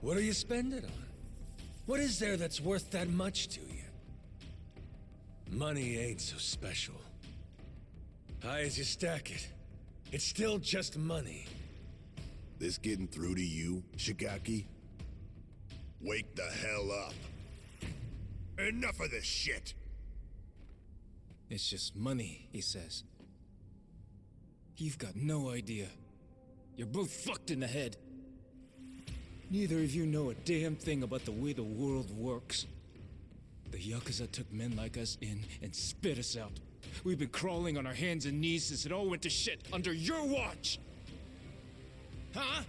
Speaker 1: What do you spend it on? What is there that's worth that much to you? Money ain't so special. High as you stack it, it's still just money.
Speaker 7: This getting through to you, Shigaki? Wake the hell up. Enough of this shit!
Speaker 12: It's just money, he says. You've got no idea. You're both fucked in the head. Neither of you know a damn thing about the way the world works. The Yakuza took men like us in and spit us out. We've been crawling on our hands and knees since it all went to shit under your watch! Huh?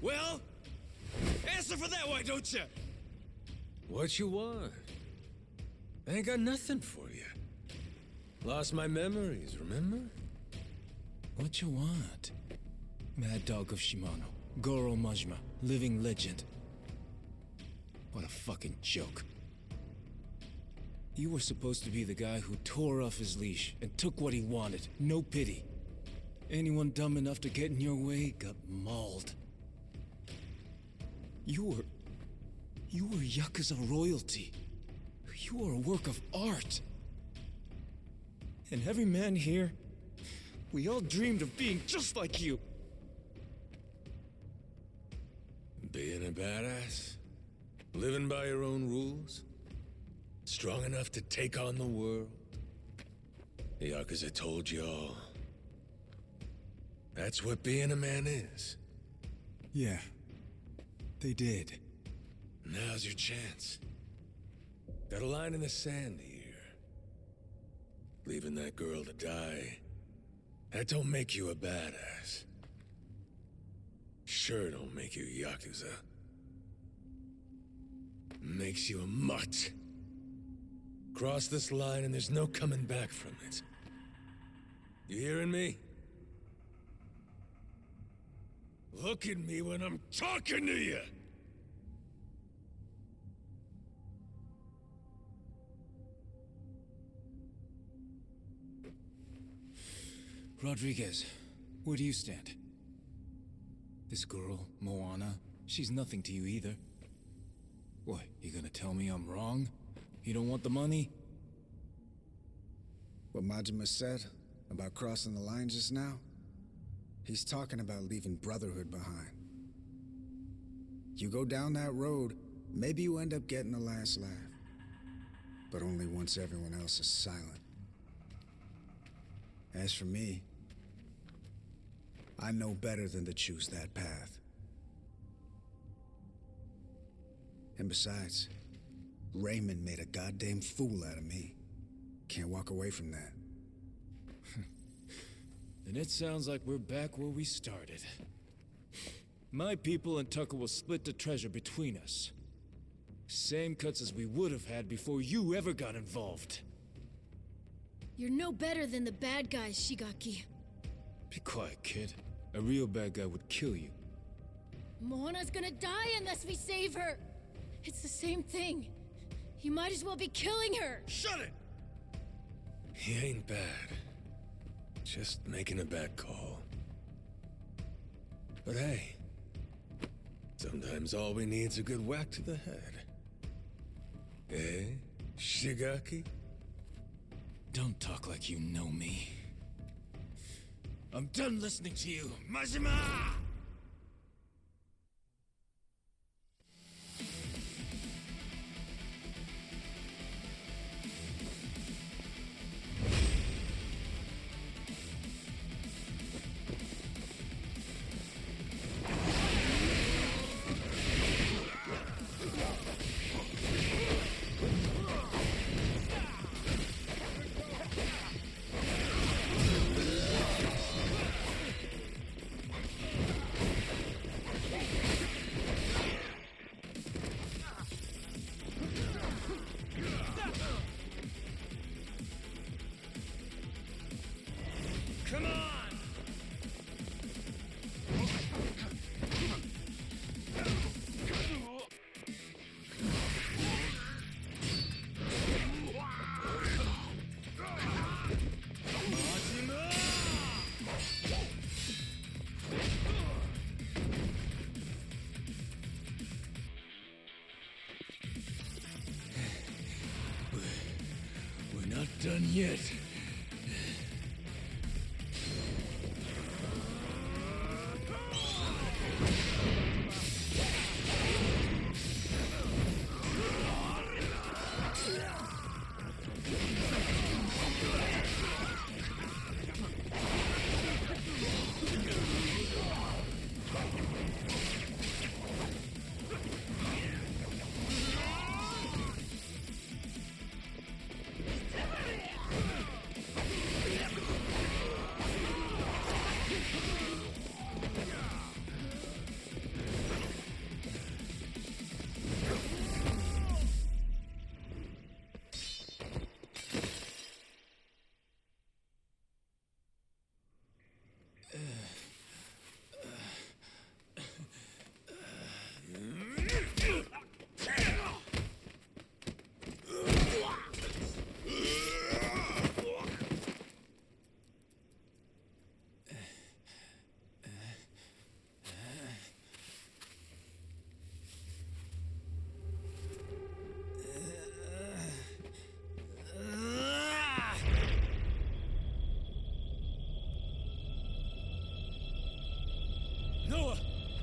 Speaker 12: Well? Answer for that, why don't you?
Speaker 1: What you want? I ain't got nothing for you. Lost my memories, remember?
Speaker 12: What you want? Mad Dog of Shimano, Goro Majima, living legend. What a fucking joke. You were supposed to be the guy who tore off his leash and took what he wanted, no pity. Anyone dumb enough to get in your way got mauled. You were Yakuza royalty. You were a work of art. And every man here, we all dreamed of being just like you.
Speaker 1: Being a badass? Living by your own rules? Strong enough to take on the world? The Yakuza told you all. That's what being a man is.
Speaker 12: Yeah, they did.
Speaker 1: Now's your chance. Got a line in the sand here. Leaving that girl to die, that don't make you a badass. Sure don't make you Yakuza. Makes you a mutt. Cross this line and there's no coming back from it. You hearing me? Look at me when I'm talking to you!
Speaker 12: Rodriguez, where do you stand? This girl, Moana, she's nothing to you either. What, you gonna tell me I'm wrong? You don't want the money?
Speaker 11: What Majima said about crossing the line just now? He's talking about leaving Brotherhood behind. You go down that road, maybe you end up getting the last laugh. But only once everyone else is silent. As for me, I know better than to choose that path. And besides, Raymond made a goddamn fool out of me. Can't walk away from that.
Speaker 12: Then it sounds like we're back where we started. My people and Tucker will split the treasure between us. Same cuts as we would have had before you ever got involved.
Speaker 5: You're no better than the bad guys, Shigaki.
Speaker 12: Be quiet, kid. A real bad guy would kill you.
Speaker 5: Moana's gonna die unless we save her! It's the same thing. You might as well be killing her!
Speaker 1: Shut it! He ain't bad. Just making a bad call. But hey, sometimes all we need's a good whack to the head. Eh, Shigaki?
Speaker 12: Don't talk like you know me. I'm done listening to you, Majima!
Speaker 2: yet. Noah,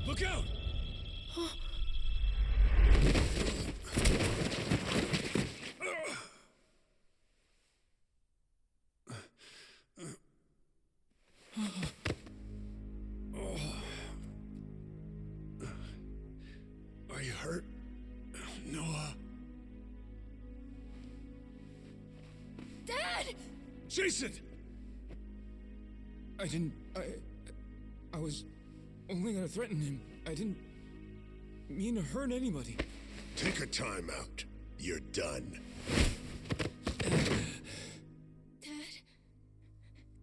Speaker 2: look out!
Speaker 3: Are you hurt, Noah?
Speaker 5: Dad!
Speaker 2: Jason!
Speaker 8: I was only gonna threaten him. I didn't mean to hurt anybody.
Speaker 7: Take a time out. You're done.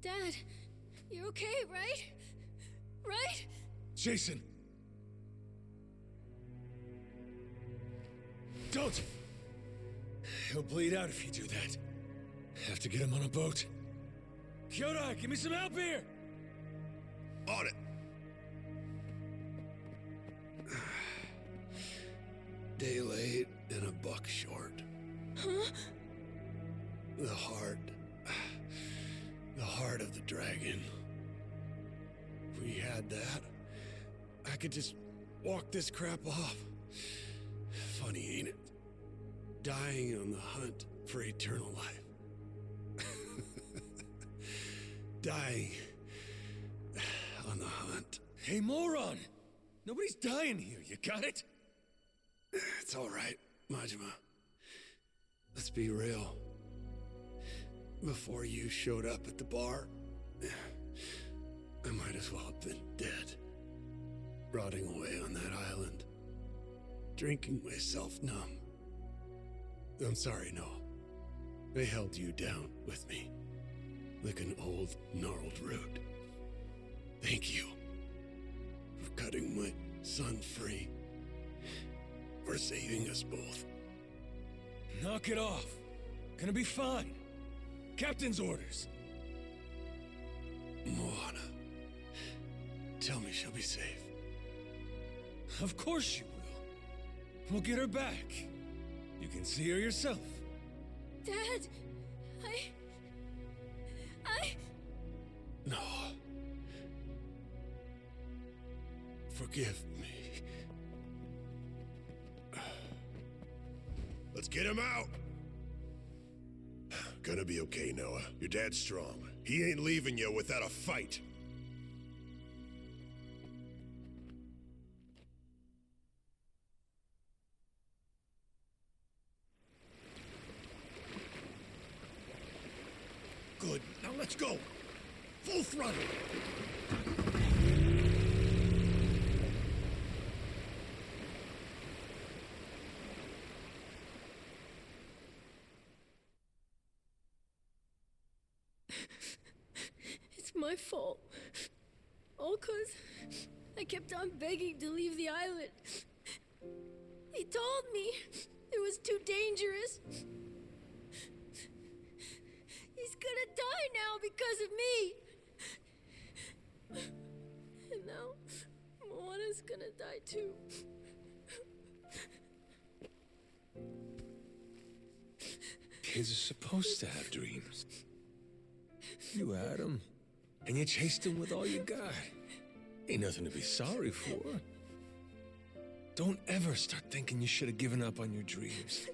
Speaker 5: Dad, you're okay, right? Right?
Speaker 2: Jason! Don't! He'll bleed out if you do that. Have to get him on a boat. Kyoda, give me some help here!
Speaker 7: On it!
Speaker 3: Day late and a buck short.
Speaker 5: Huh?
Speaker 3: The heart of the dragon. If we had that, I could just walk this crap off. Funny, ain't it? Dying on the hunt for eternal life. Dying on the hunt.
Speaker 2: Hey, moron! Nobody's dying here, you got it?
Speaker 3: It's all right, Majima. Let's be real. Before you showed up at the bar, I might as well have been dead. Rotting away on that island. Drinking myself numb. I'm sorry, Noah. They held you down with me. Like an old, gnarled root. Thank you. For cutting my son free. For saving us both.
Speaker 2: Knock it off. Gonna be fine. Captain's orders.
Speaker 3: Moana. Tell me she'll be safe.
Speaker 2: Of course she will. We'll get her back. You can see her yourself.
Speaker 5: Dad,
Speaker 3: No. Forgive me.
Speaker 7: Let's get him out! Gonna be okay, Noah. Your dad's strong. He ain't leaving you without a fight. Good. Now let's go. Full throttle.
Speaker 5: it's my fault. All 'cause I kept on begging to leave the island. He told me it was too dangerous. He's gonna die now because of me. And now, Moana's gonna die too.
Speaker 1: Kids are supposed supposed to have dreams. You had them, and you chased them with all you got. Ain't nothing to be sorry for. Don't ever start thinking you should have given up on your dreams.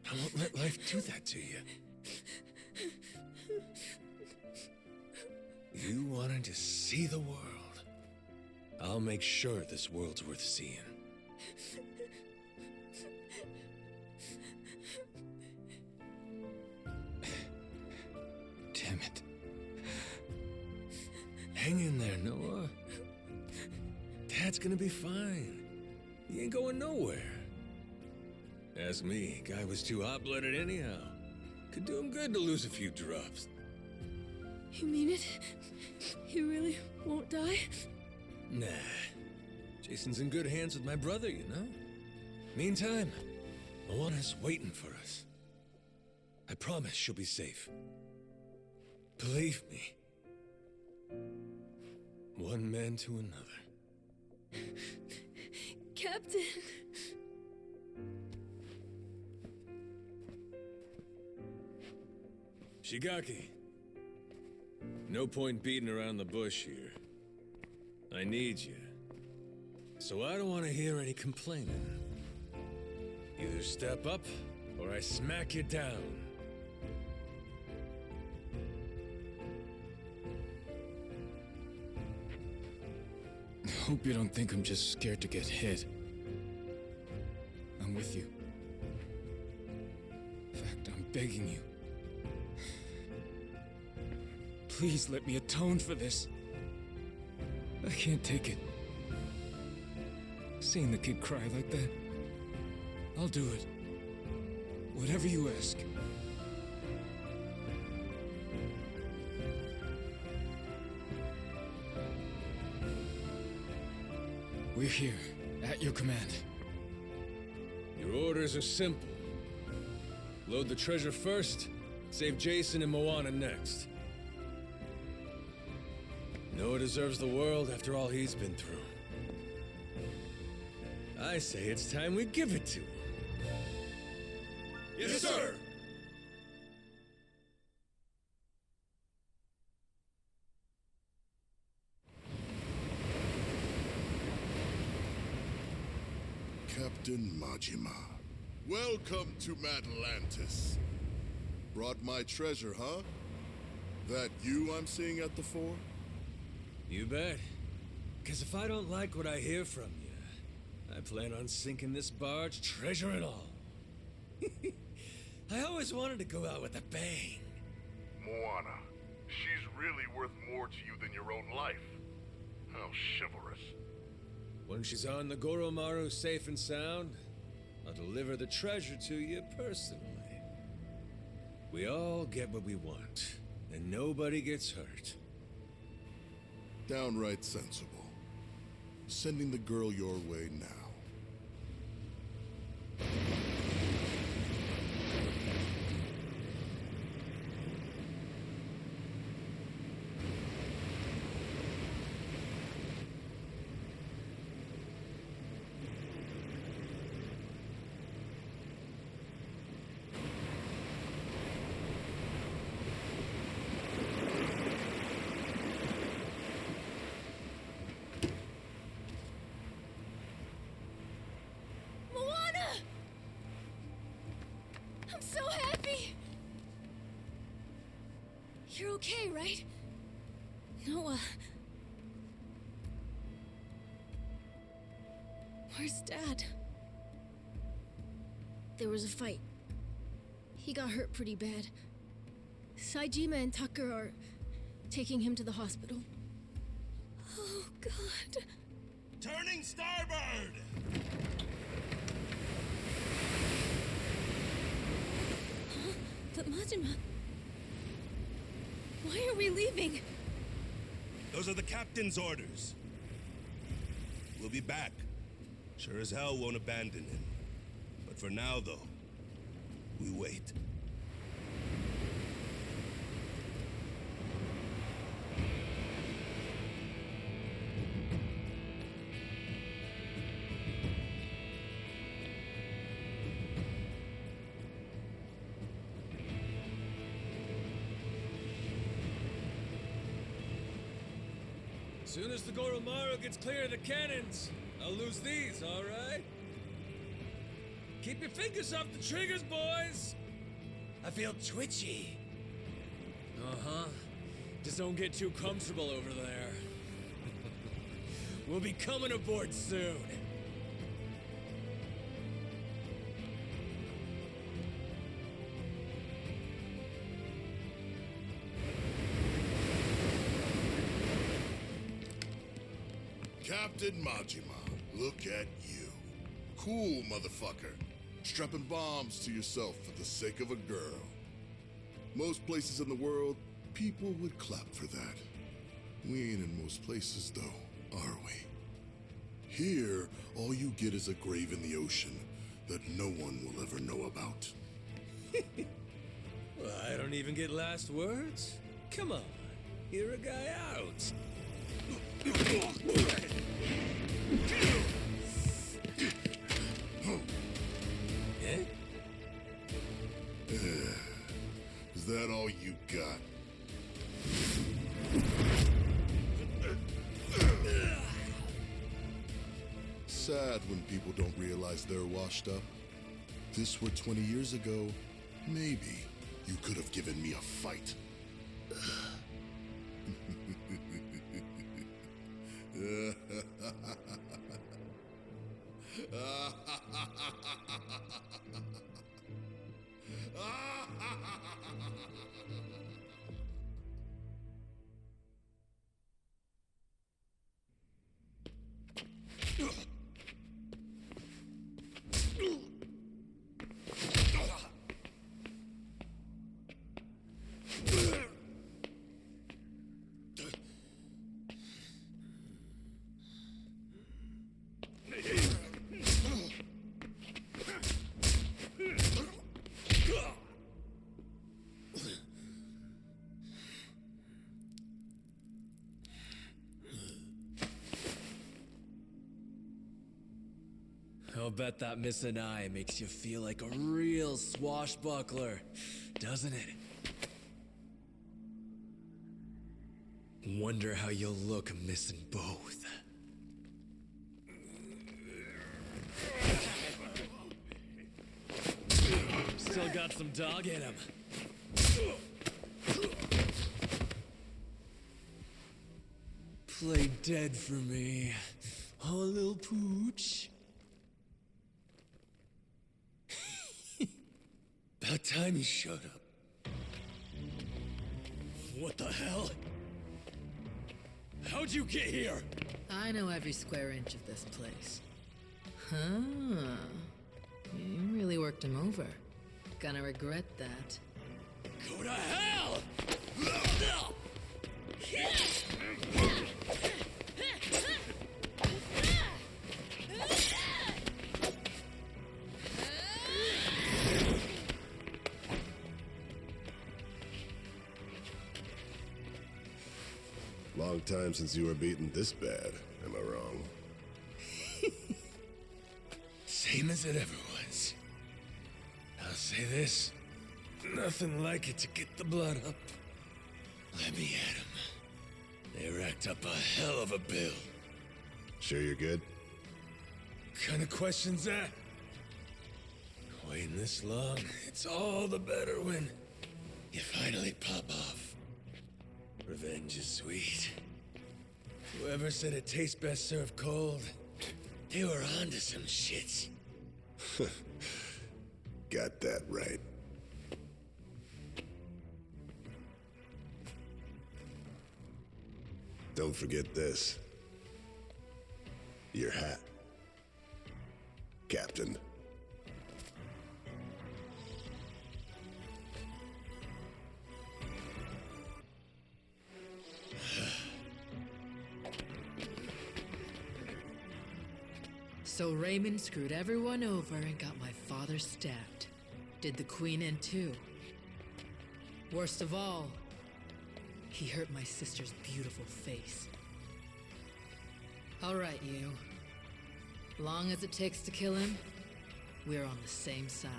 Speaker 1: I won't let life do that to you. You wanted to see the world. I'll make sure this world's worth seeing.
Speaker 12: Damn it.
Speaker 1: Hang in there, Noah. Dad's gonna be fine. He ain't going nowhere. Ask me, guy was too hot-blooded anyhow. Could do him good to lose a few drops.
Speaker 5: You mean it? He really won't die?
Speaker 1: Nah. Jason's in good hands with my brother, you know? Meantime, Moana's waiting for us. I promise she'll be safe. Believe me. One man to another.
Speaker 5: Captain!
Speaker 1: Shigaki. No point beating around the bush here. I need you. So I don't want to hear any complaining. Either step up, or I smack you down.
Speaker 12: I hope you don't think I'm just scared to get hit. I'm with you. In fact, I'm begging you. Please let me atone for this. I can't take it. Seeing the kid cry like that. I'll do it. Whatever you ask. We're here, at your command.
Speaker 1: Your orders are simple. Load the treasure first, save Jason and Moana next. Noah deserves the world after all he's been through. I say it's time we give it to him.
Speaker 2: Yes, sir!
Speaker 7: Captain Majima, welcome to Atlantis. Brought my treasure, huh? That you I'm seeing at the fore?
Speaker 1: You bet. Because if I don't like what I hear from you, I plan on sinking this barge, treasure and all. I always wanted to go out with a bang.
Speaker 15: Moana, she's really worth more to you than your own life. How chivalrous.
Speaker 1: When she's on the Goromaru safe and sound, I'll deliver the treasure to you personally. We all get what we want, and nobody gets hurt.
Speaker 7: Downright sensible. Sending the girl your way now.
Speaker 5: You're okay, right? Noah. Where's Dad? There was a fight. He got hurt pretty bad. Saejima and Tucker are taking him to the hospital. Oh, God.
Speaker 2: Turning starboard!
Speaker 5: Huh? But Majima... Why are we leaving?
Speaker 9: Those are the captain's orders. We'll be back. Sure as hell won't abandon him. But for now, though, we wait.
Speaker 1: Soon as the Goromaru gets clear of the cannons, I'll lose these, all right? Keep your fingers off the triggers, boys! I feel twitchy. Uh-huh. Just don't get too comfortable over there. We'll be coming aboard soon.
Speaker 7: Captain Majima, look at you. Cool, motherfucker. Strapping bombs to yourself for the sake of a girl. Most places in the world, people would clap for that. We ain't in most places, though, are we? Here, all you get is a grave in the ocean that no one will ever know about.
Speaker 1: Well, I don't even get last words. Come on, hear a guy out. Eh?
Speaker 7: Is that all you got? Sad when people don't realize they're washed up. If this were 20 years ago, maybe you could have given me a fight.
Speaker 1: I'll bet that missing eye makes you feel like a real swashbuckler, doesn't it? Wonder how you'll look missing both. Still got some dog in him. Play dead for me, oh little pooch. About time you showed up. What the hell? How'd you get here?
Speaker 6: I know every square inch of this place. Huh. You really worked him over. Gonna regret that.
Speaker 1: Go to hell!
Speaker 7: Long time since you were beaten this bad, am I wrong?
Speaker 1: Same as it ever was. I'll say this. Nothing like it to get the blood up. Let me at 'em. They racked up a hell of a bill.
Speaker 7: Sure you're good?
Speaker 1: Kind of question's that? Waiting this long, it's all the better when you finally pop off. Revenge is sweet. Whoever said it tastes best served cold, they were onto some shit.
Speaker 7: Got that right. Don't forget this. Your hat, Captain.
Speaker 6: So Raymond screwed everyone over and got my father stabbed. Did the Queen in too. Worst of all, he hurt my sister's beautiful face. All right, you. Long as it takes to kill him, we're on the same side.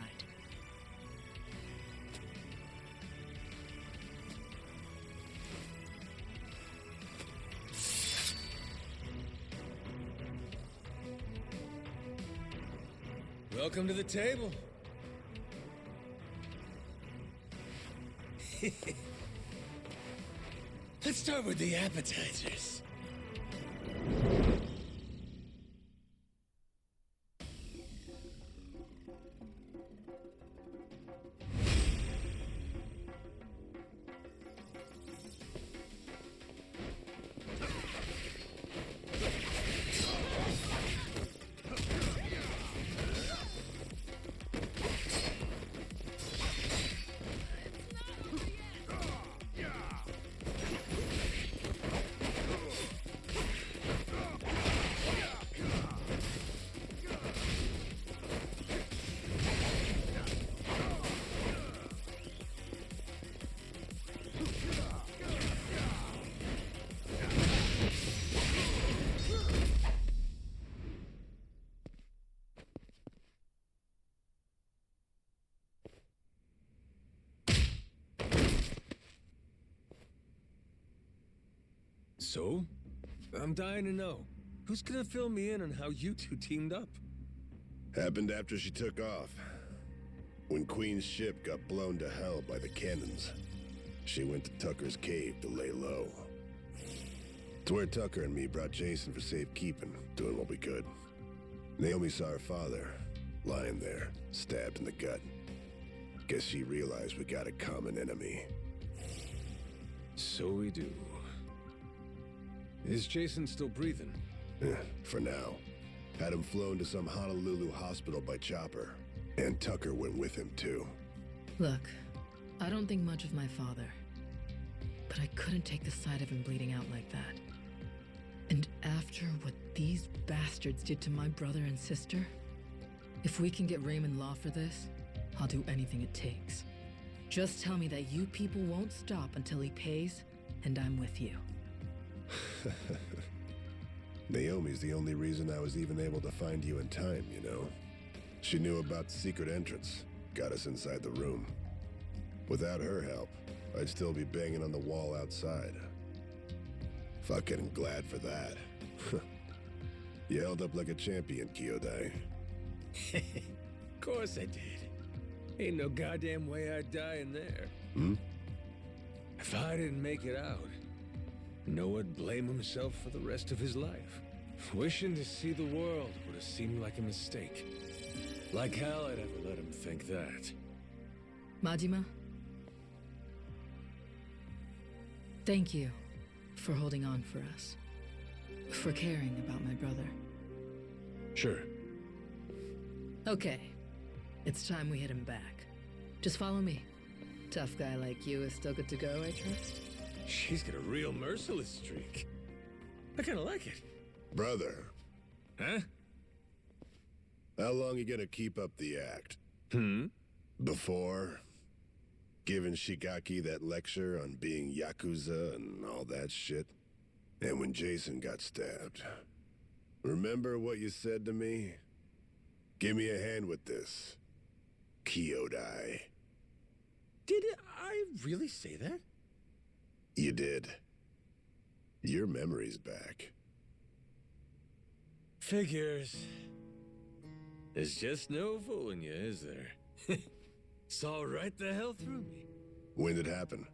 Speaker 1: Welcome to the table. Let's start with the appetizers. So? I'm dying to know. Who's gonna fill me in on how you two teamed up?
Speaker 7: Happened after she took off. When Queen's ship got blown to hell by the cannons, she went to Tucker's cave to lay low. It's where Tucker and me brought Jason for safekeeping, doing what we could. Naomi saw her father, lying there, stabbed in the gut. Guess she realized we got a common enemy.
Speaker 1: So we do. Is Jason still breathing?
Speaker 7: For now. Had him flown to some Honolulu hospital by chopper. And Tucker went with him, too.
Speaker 6: Look, I don't think much of my father. But I couldn't take the sight of him bleeding out like that. And after what these bastards did to my brother and sister, if we can get Raymond Law for this, I'll do anything it takes. Just tell me that you people won't stop until he pays, and I'm with you.
Speaker 7: Naomi's the only reason I was even able to find you in time, you know? She knew about the secret entrance, got us inside the room. Without her help, I'd still be banging on the wall outside. Fucking glad for that. You held up like a champion, Kyodai.
Speaker 1: Of course I did. Ain't no goddamn way I'd die in there. If I didn't make it out, Noah'd blame himself for the rest of his life. Wishing to see the world would have seemed like a mistake. Like hell I'd ever let him think that.
Speaker 6: Majima? Thank you for holding on for us. For caring about my brother.
Speaker 1: Sure.
Speaker 6: Okay. It's time we hit him back. Just follow me. Tough guy like you is still good to go, I trust?
Speaker 1: She's got a real merciless streak. I kinda like it.
Speaker 7: Brother.
Speaker 1: Huh?
Speaker 7: How long you gonna keep up the act? Before giving Shigaki that lecture on being Yakuza and all that shit? And when Jason got stabbed. Remember what you said to me? Give me a hand with this. Kyodai.
Speaker 1: Did I really say that?
Speaker 7: You did. Your memory's back.
Speaker 1: Figures. There's just no fooling you, is there? Saw right the hell through me.
Speaker 7: When did it happen?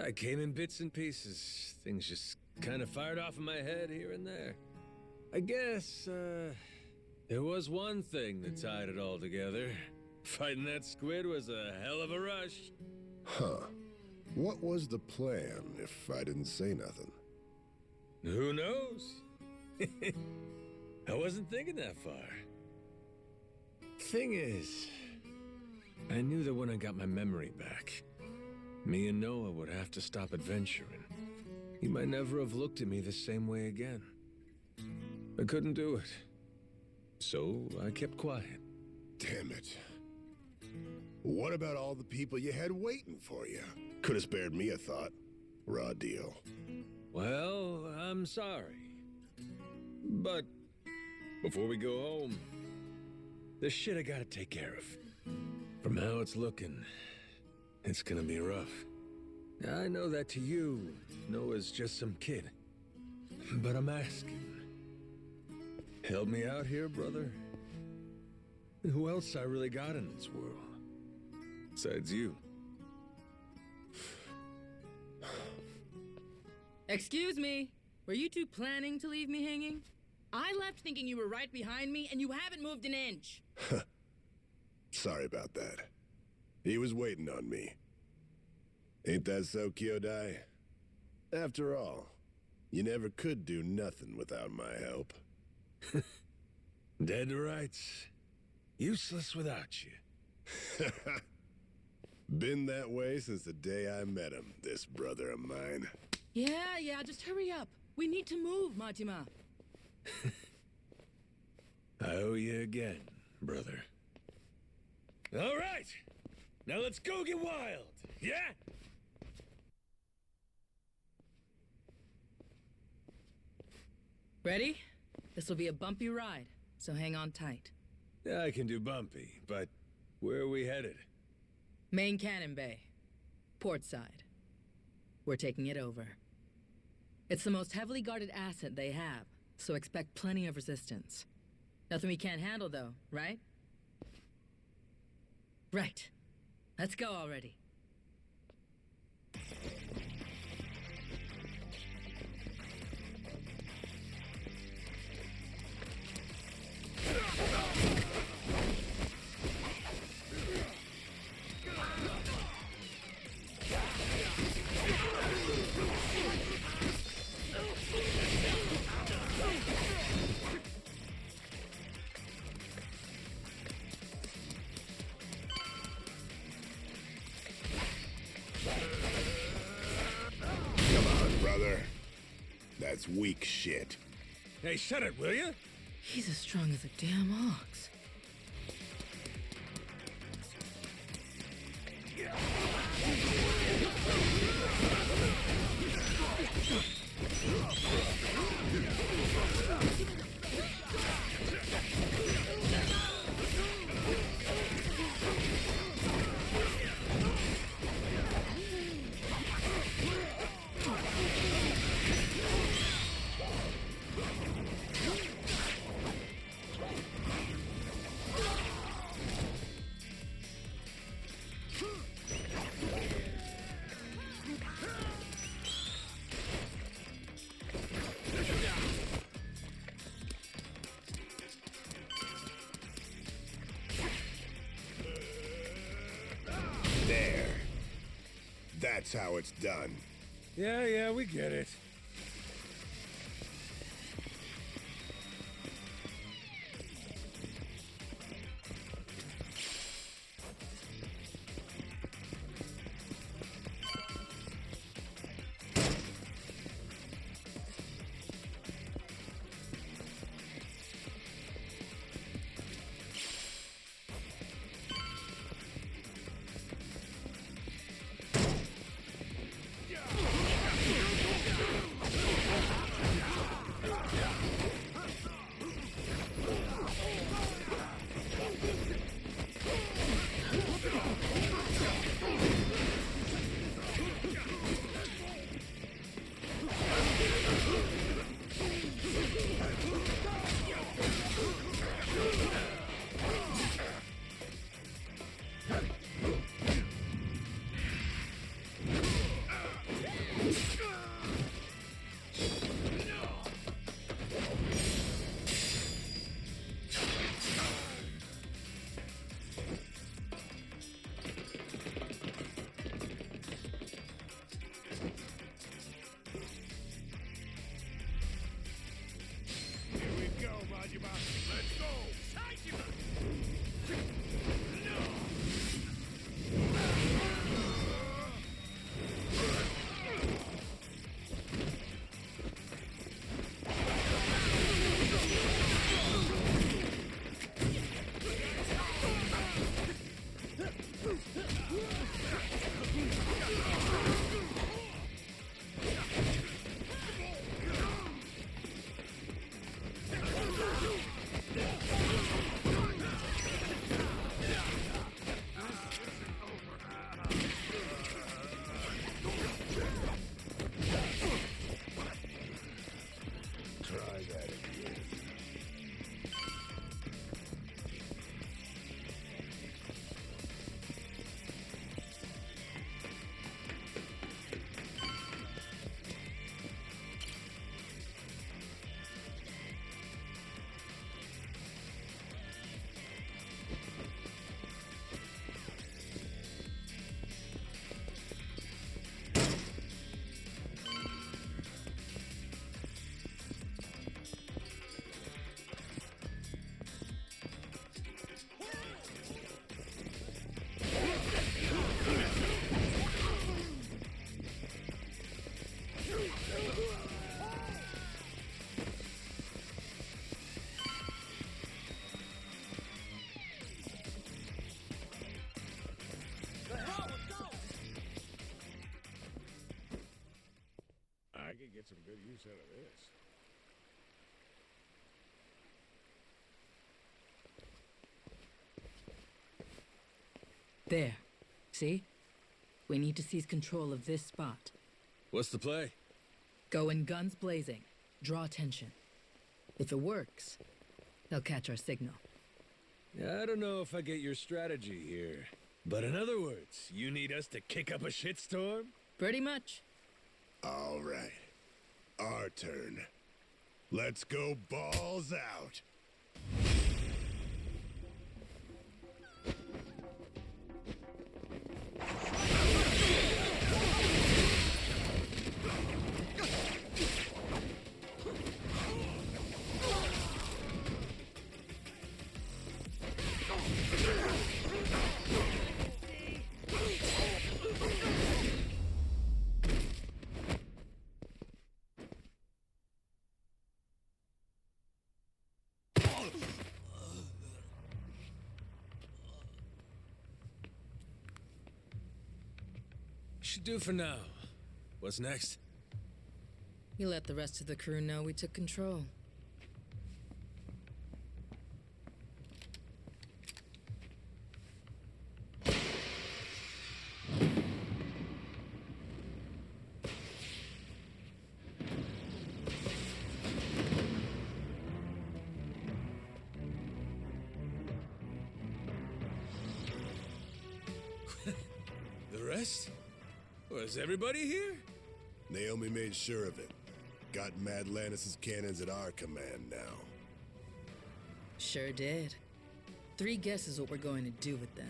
Speaker 1: I came in bits and pieces. Things just kind of fired off in my head here and there. I guess, there was one thing that tied it all together. Fighting that squid was a hell of a rush.
Speaker 7: Huh. What was the plan, if I didn't say nothing?
Speaker 1: Who knows? I wasn't thinking that far. Thing is, I knew that when I got my memory back, me and Noah would have to stop adventuring. He might never have looked at me the same way again. I couldn't do it. So I kept quiet.
Speaker 7: Damn it. What about all the people you had waiting for you? Could have spared me a thought. Raw deal.
Speaker 1: Well, I'm sorry. But before we go home, there's shit I gotta take care of. From how it's looking, it's gonna be rough. I know that to you, Noah's just some kid. But I'm asking. Help me out here, brother. Who else I really got in this world? Besides you.
Speaker 6: Excuse me. Were you two planning to leave me hanging? I left thinking you were right behind me, and you haven't moved an inch.
Speaker 3: Sorry about that. He was waiting on me. Ain't that so, Kyodai? After all, you never could do nothing without my help.
Speaker 1: Dead to rights. Useless without you.
Speaker 3: Been that way since the day I met him, this brother of mine.
Speaker 6: Yeah, just hurry up. We need to move, Majima.
Speaker 1: I owe you again, brother. All right! Now let's go get wild, yeah?
Speaker 6: Ready? This will be a bumpy ride, so hang on tight.
Speaker 1: Yeah, I can do bumpy, but where are we headed?
Speaker 6: Main Cannon Bay. Port side. We're taking it over. It's the most heavily guarded asset they have, so expect plenty of resistance. Nothing we can't handle, though, right? Right. Let's go already.
Speaker 3: That's weak shit.
Speaker 1: Hey, shut it, will you?
Speaker 6: He's as strong as a damn ox.
Speaker 3: That's how it's done.
Speaker 1: Yeah, we get it.
Speaker 3: get some good use out of this.
Speaker 6: There. See? We need to seize control of this spot.
Speaker 1: What's the play?
Speaker 6: Go in guns blazing. Draw attention. If it works, they'll catch our signal.
Speaker 1: I don't know if I get your strategy here. But in other words, you need us to kick up a shitstorm?
Speaker 6: Pretty much.
Speaker 7: All right. Our turn. Let's go balls out.
Speaker 1: Should do for now. What's next?
Speaker 6: You let the rest of the crew know we took control.
Speaker 1: The rest? Was everybody here?
Speaker 7: Naomi made sure of it. Got Mad Lannis's cannons at our command now.
Speaker 6: Sure did. 3 guesses what we're going to do with them.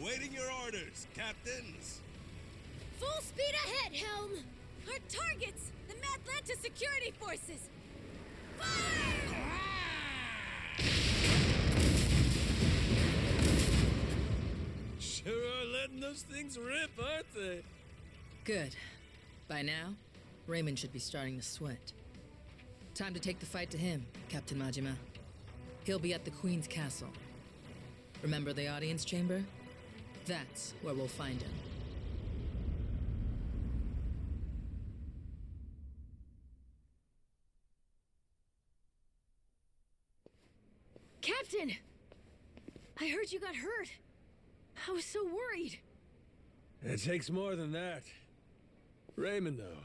Speaker 9: Awaiting your orders, captains.
Speaker 5: Full speed ahead, Helm! Our targets! The Madlanta security forces! Fire!
Speaker 1: Sure are letting those things rip, aren't they?
Speaker 6: Good. By now, Raymond should be starting to sweat. Time to take the fight to him, Captain Majima. He'll be at the Queen's castle. Remember the audience chamber? That's where we'll find him.
Speaker 5: Captain! I heard you got hurt. I was so worried.
Speaker 1: It takes more than that. Raymond, though,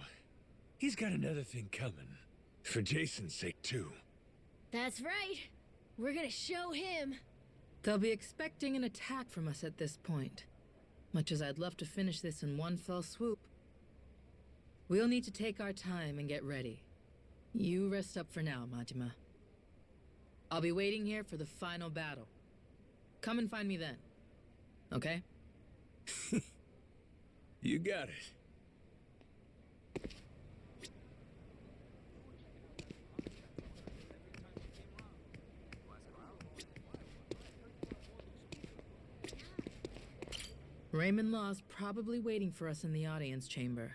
Speaker 1: he's got another thing coming. For Jason's sake, too.
Speaker 5: That's right. We're gonna show him.
Speaker 6: They'll be expecting an attack from us at this point. Much as I'd love to finish this in one fell swoop. We'll need to take our time and get ready. You rest up for now, Majima. I'll be waiting here for the final battle. Come and find me then. Okay?
Speaker 1: You got it.
Speaker 6: Raymond Law's probably waiting for us in the audience chamber.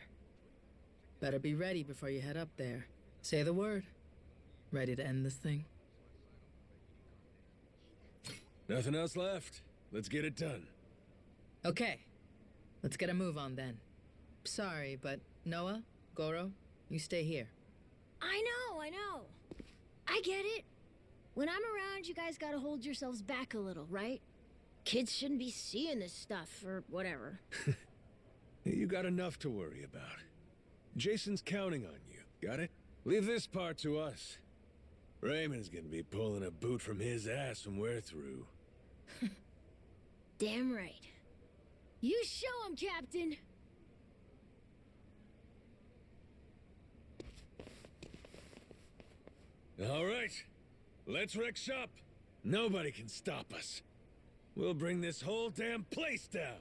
Speaker 6: Better be ready before you head up there. Say the word. Ready to end this thing?
Speaker 1: Nothing else left. Let's get it done.
Speaker 6: Okay. Let's get a move on then. Sorry, but Noah, Goro, you stay here.
Speaker 5: I know. I get it. When I'm around, you guys gotta hold yourselves back a little, right? Kids shouldn't be seeing this stuff, or whatever.
Speaker 1: You got enough to worry about. Jason's counting on you, got it? Leave this part to us. Raymond's gonna be pulling a boot from his ass when we're through.
Speaker 5: Damn right. You show him, Captain!
Speaker 1: All right, let's wreck shop. Nobody can stop us. We'll bring this whole damn place down.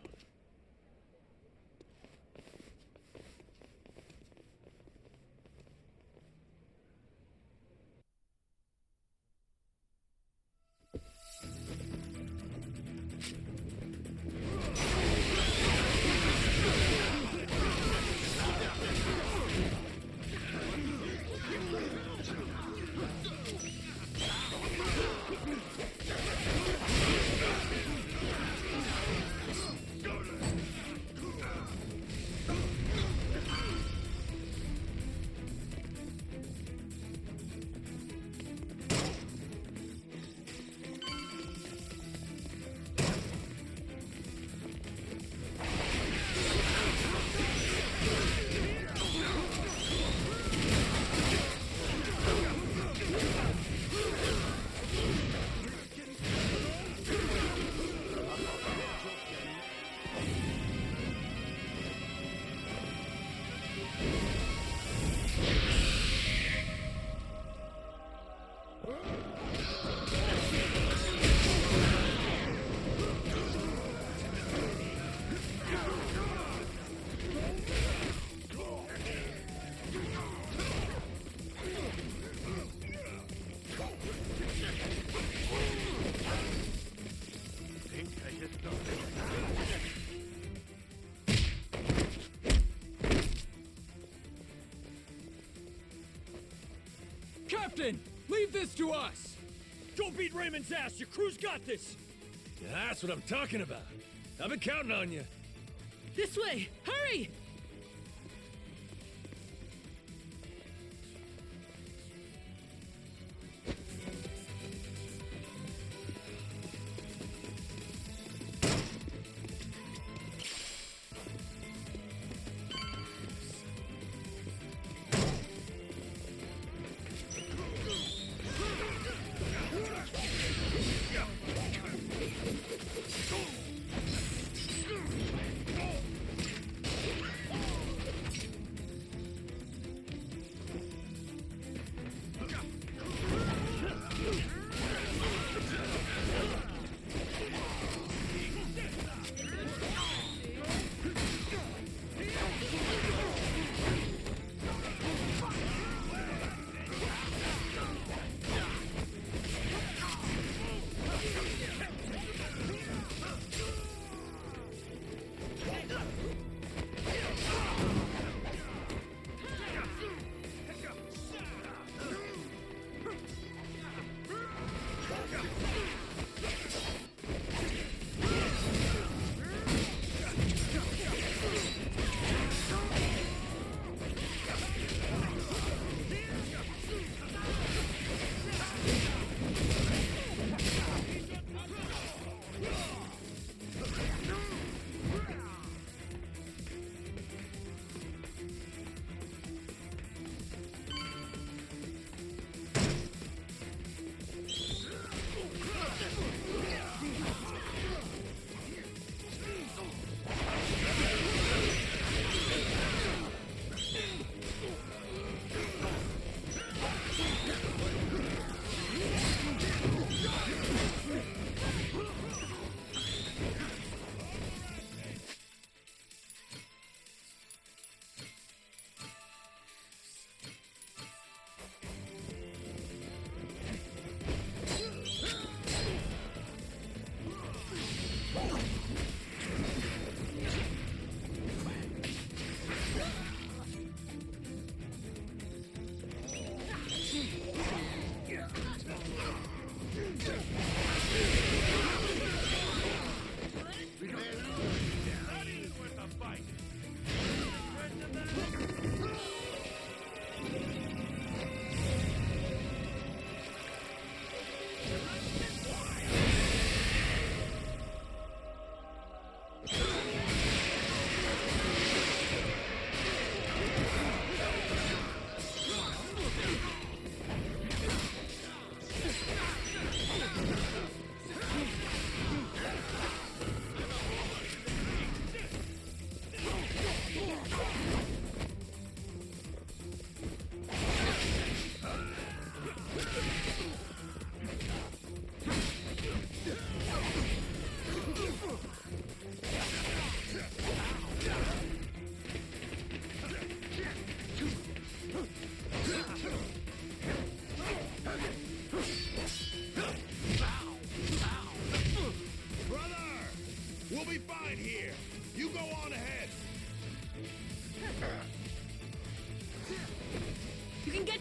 Speaker 8: Captain! Leave this to us! Go beat Raymond's ass! Your crew's got this!
Speaker 1: Yeah, that's what I'm talking about. I've been counting on you.
Speaker 6: This way! Hurry!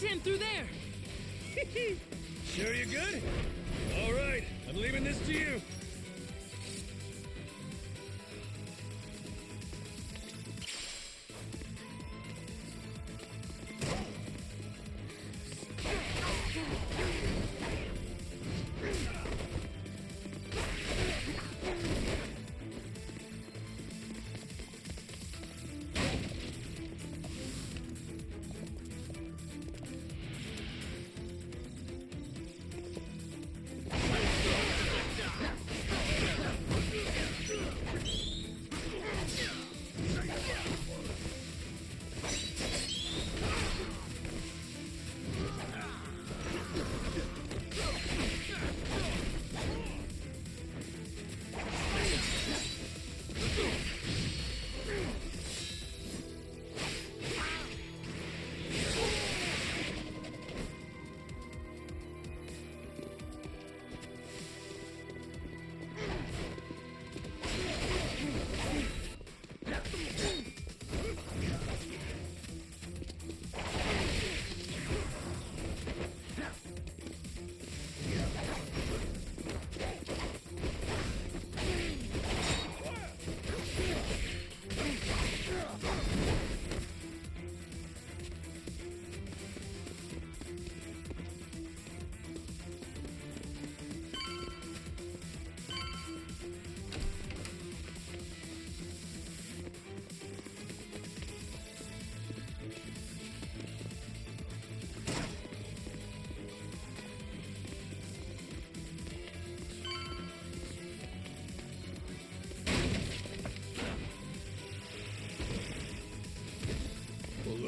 Speaker 5: Get him through there!
Speaker 1: Sure you're good? All right, I'm leaving this to you.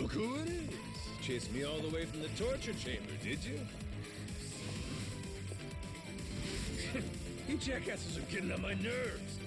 Speaker 1: Look who it is. Chased me all the way from the torture chamber, did you? You jackasses are getting on my nerves.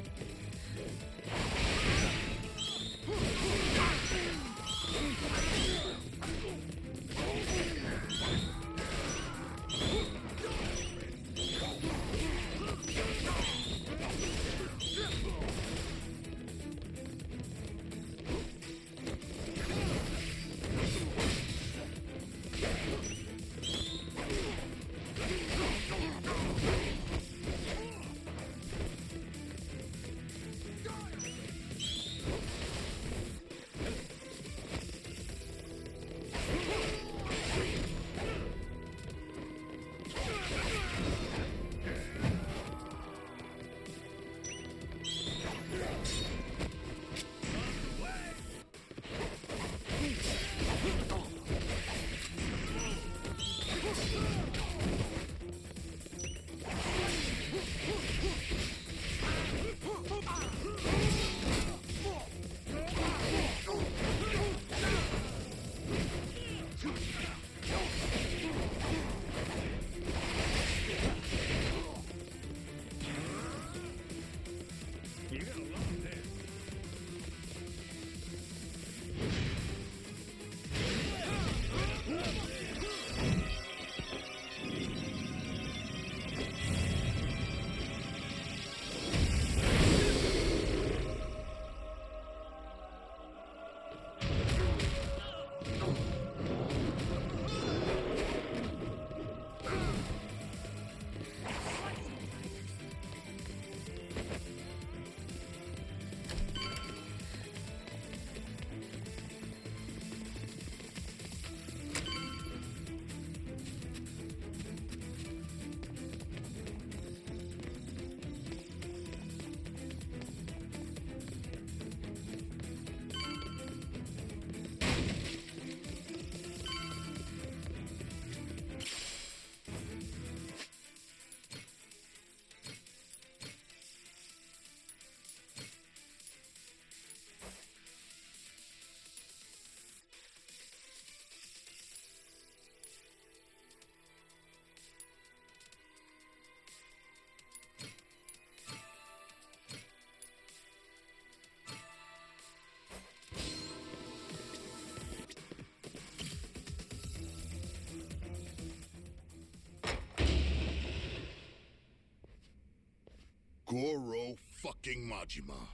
Speaker 7: Goro fucking Majima.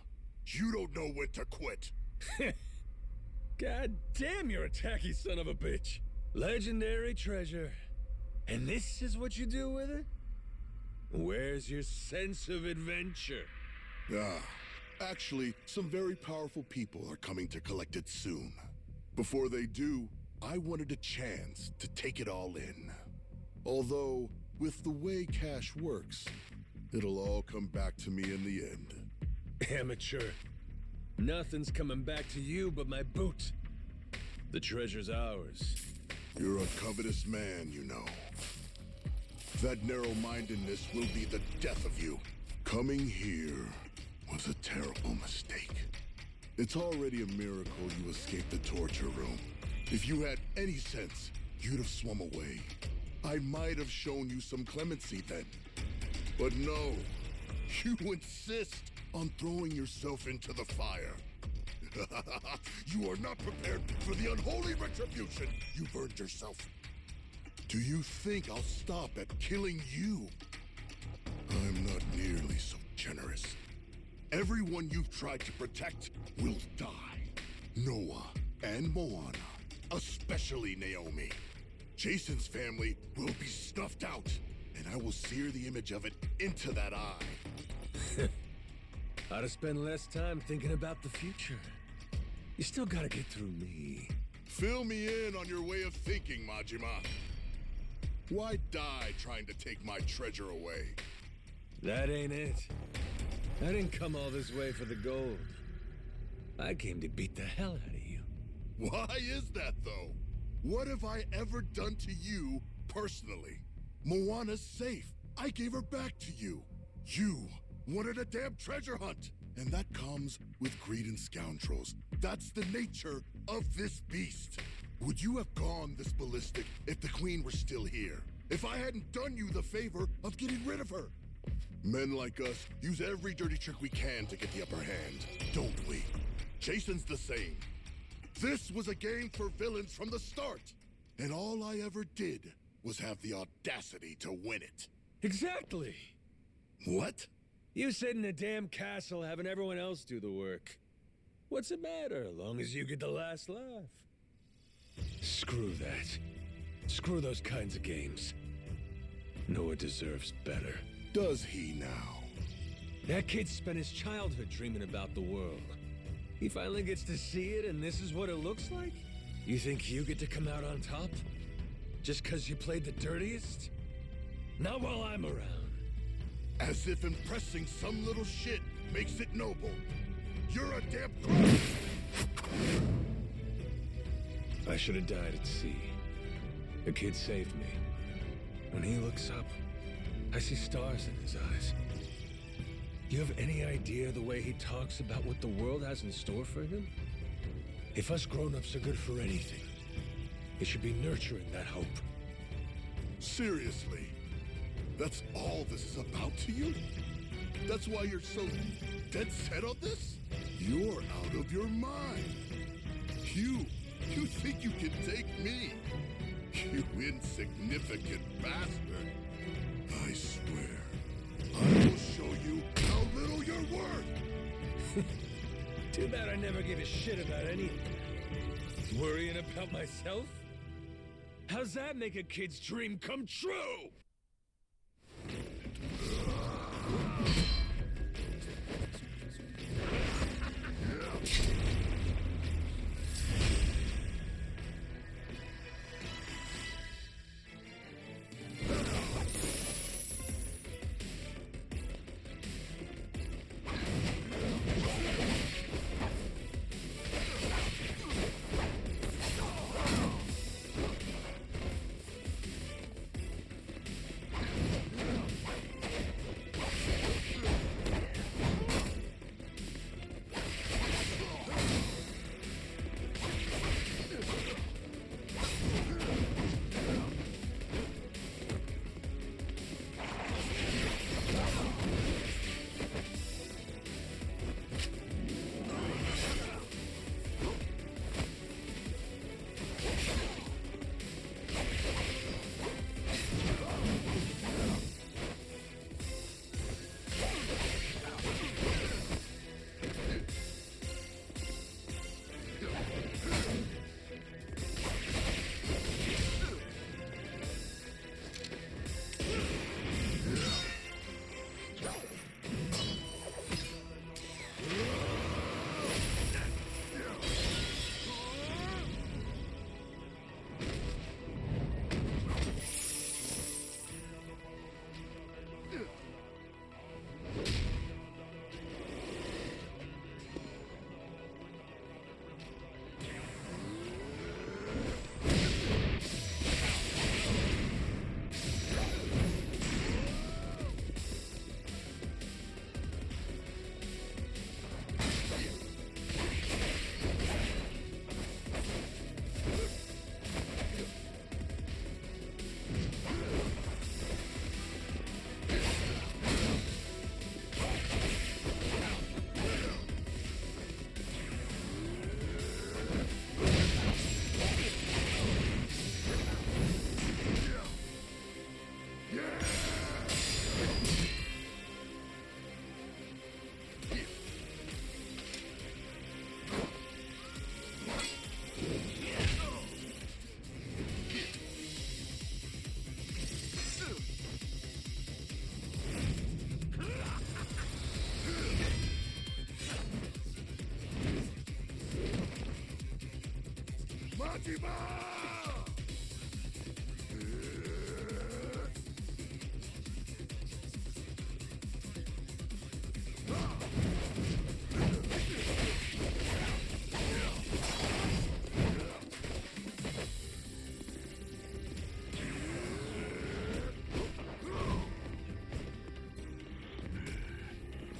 Speaker 7: You don't know when to quit.
Speaker 1: God damn, you're a tacky son of a bitch. Legendary treasure. And this is what you do with it? Where's your sense of adventure?
Speaker 7: Actually, some very powerful people are coming to collect it soon. Before they do, I wanted a chance to take it all in. Although, with the way cash works, it'll all come back to me in the end.
Speaker 1: Amateur. Nothing's coming back to you but my boot. The treasure's ours.
Speaker 7: You're a covetous man, you know. That narrow-mindedness will be the death of you. Coming here was a terrible mistake. It's already a miracle you escaped the torture room. If you had any sense, you'd have swum away. I might have shown you some clemency then. But no, you insist on throwing yourself into the fire. You are not prepared for the unholy retribution you've earned yourself. Do you think I'll stop at killing you? I'm not nearly so generous. Everyone you've tried to protect will die. Noah and Moana, especially Naomi. Jason's family will be snuffed out, and I will sear the image of it into that eye.
Speaker 1: Ought to spend less time thinking about the future. You still gotta get through me.
Speaker 7: Fill me in on your way of thinking, Majima. Why die trying to take my treasure away?
Speaker 1: That ain't it. I didn't come all this way for the gold. I came to beat the hell out of you.
Speaker 7: Why is that, though? What have I ever done to you personally? Moana's safe. I gave her back to you. You wanted a damn treasure hunt. And that comes with greed and scoundrels. That's the nature of this beast. Would you have gone this ballistic if the Queen were still here? If I hadn't done you the favor of getting rid of her? Men like us use every dirty trick we can to get the upper hand, don't we? Jason's the same. This was a game for villains from the start. And all I ever did was have the audacity to win it.
Speaker 1: Exactly.
Speaker 7: What?
Speaker 1: You sit in a damn castle having everyone else do the work. What's the matter, as long as you get the last laugh? Screw that. Screw those kinds of games. Noah deserves better.
Speaker 7: Does he now?
Speaker 1: That kid spent his childhood dreaming about the world. He finally gets to see it, and this is what it looks like? You think you get to come out on top? Just because you played the dirtiest? Not while I'm around.
Speaker 7: As if impressing some little shit makes it noble. You're a damn crook!
Speaker 1: I should have died at sea. The kid saved me. When he looks up, I see stars in his eyes. Do you have any idea the way he talks about what the world has in store for him? If us grown-ups are good for anything, it should be nurturing that hope.
Speaker 7: Seriously? That's all this is about to you? That's why you're so dead set on this? You're out of your mind. You think you can take me? You insignificant bastard. I swear, I will show you how little you're worth.
Speaker 1: Too bad I never gave a shit about anything. Worrying about myself? How's that make a kid's dream come true?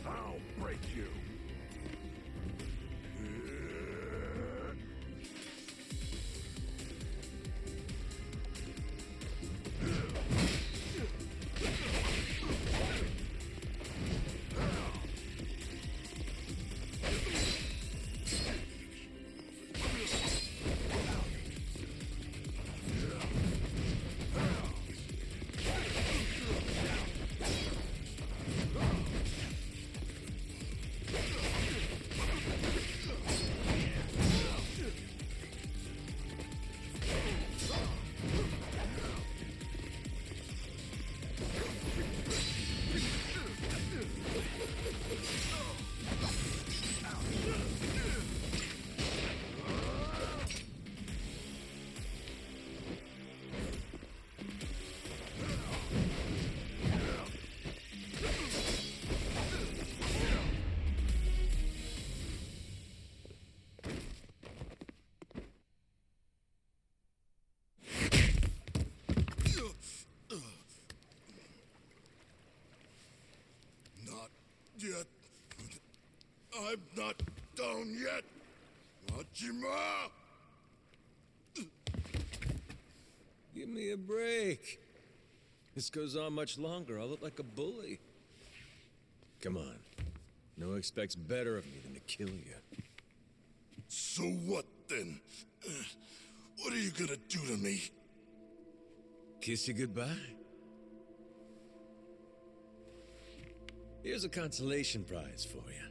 Speaker 15: I'll break you.
Speaker 7: yet. I'm not down yet. Majima!
Speaker 1: Give me a break. This goes on much longer, I'll look like a bully. Come on. No expects better of me than to kill you.
Speaker 7: So what, then? What are you gonna do to me?
Speaker 1: Kiss you goodbye? Here's a consolation prize for you.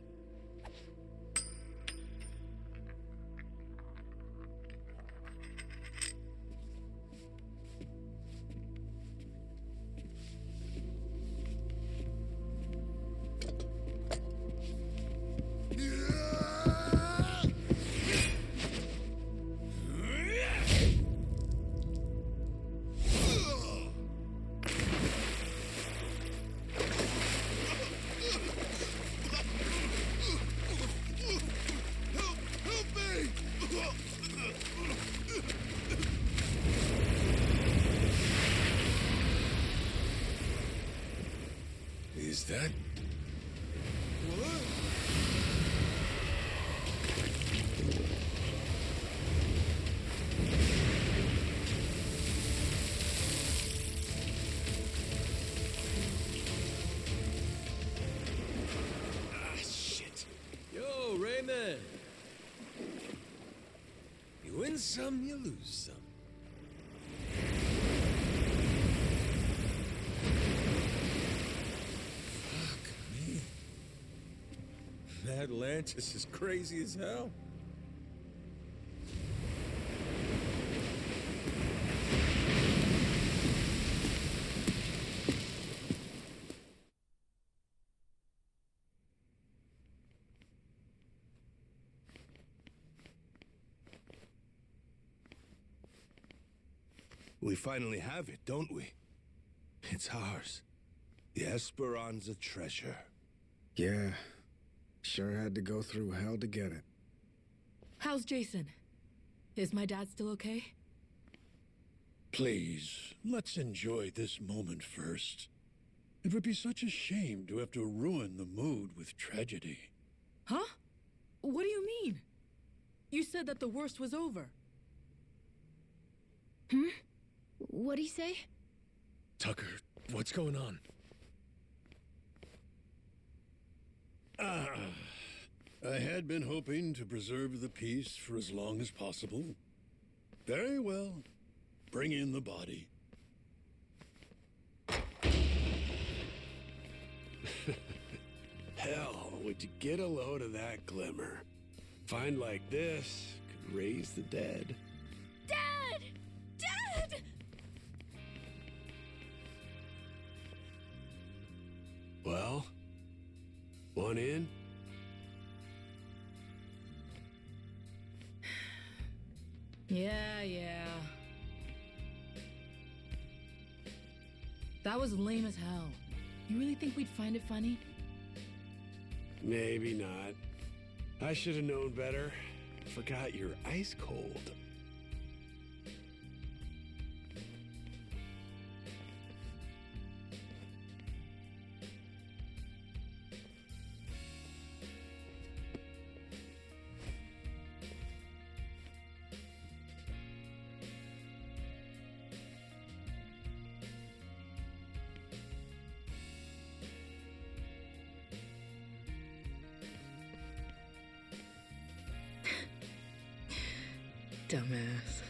Speaker 1: Is that... shit. Yo, Raymond. You win some, you lose some. Atlantis is crazy as hell.
Speaker 9: We finally have it, don't we? It's ours. The Esperanza treasure.
Speaker 11: Yeah. Sure had to go through hell to get it.
Speaker 6: How's Jason? Is my dad still okay?
Speaker 10: Please, let's enjoy this moment first. It would be such a shame to have to ruin the mood with tragedy.
Speaker 6: Huh? What do you mean? You said that the worst was over.
Speaker 5: What'd he say?
Speaker 3: Tucker, what's going on?
Speaker 10: I had been hoping to preserve the peace for as long as possible. Very well. Bring in the body.
Speaker 3: Hell, would you get a load of that glimmer? Find like this could raise the dead.
Speaker 5: Dad! Dad!
Speaker 3: Well, one in?
Speaker 6: Yeah. That was lame as hell. You really think we'd find it funny?
Speaker 3: Maybe not. I should have known better. Forgot you're ice cold.
Speaker 6: Dumbass.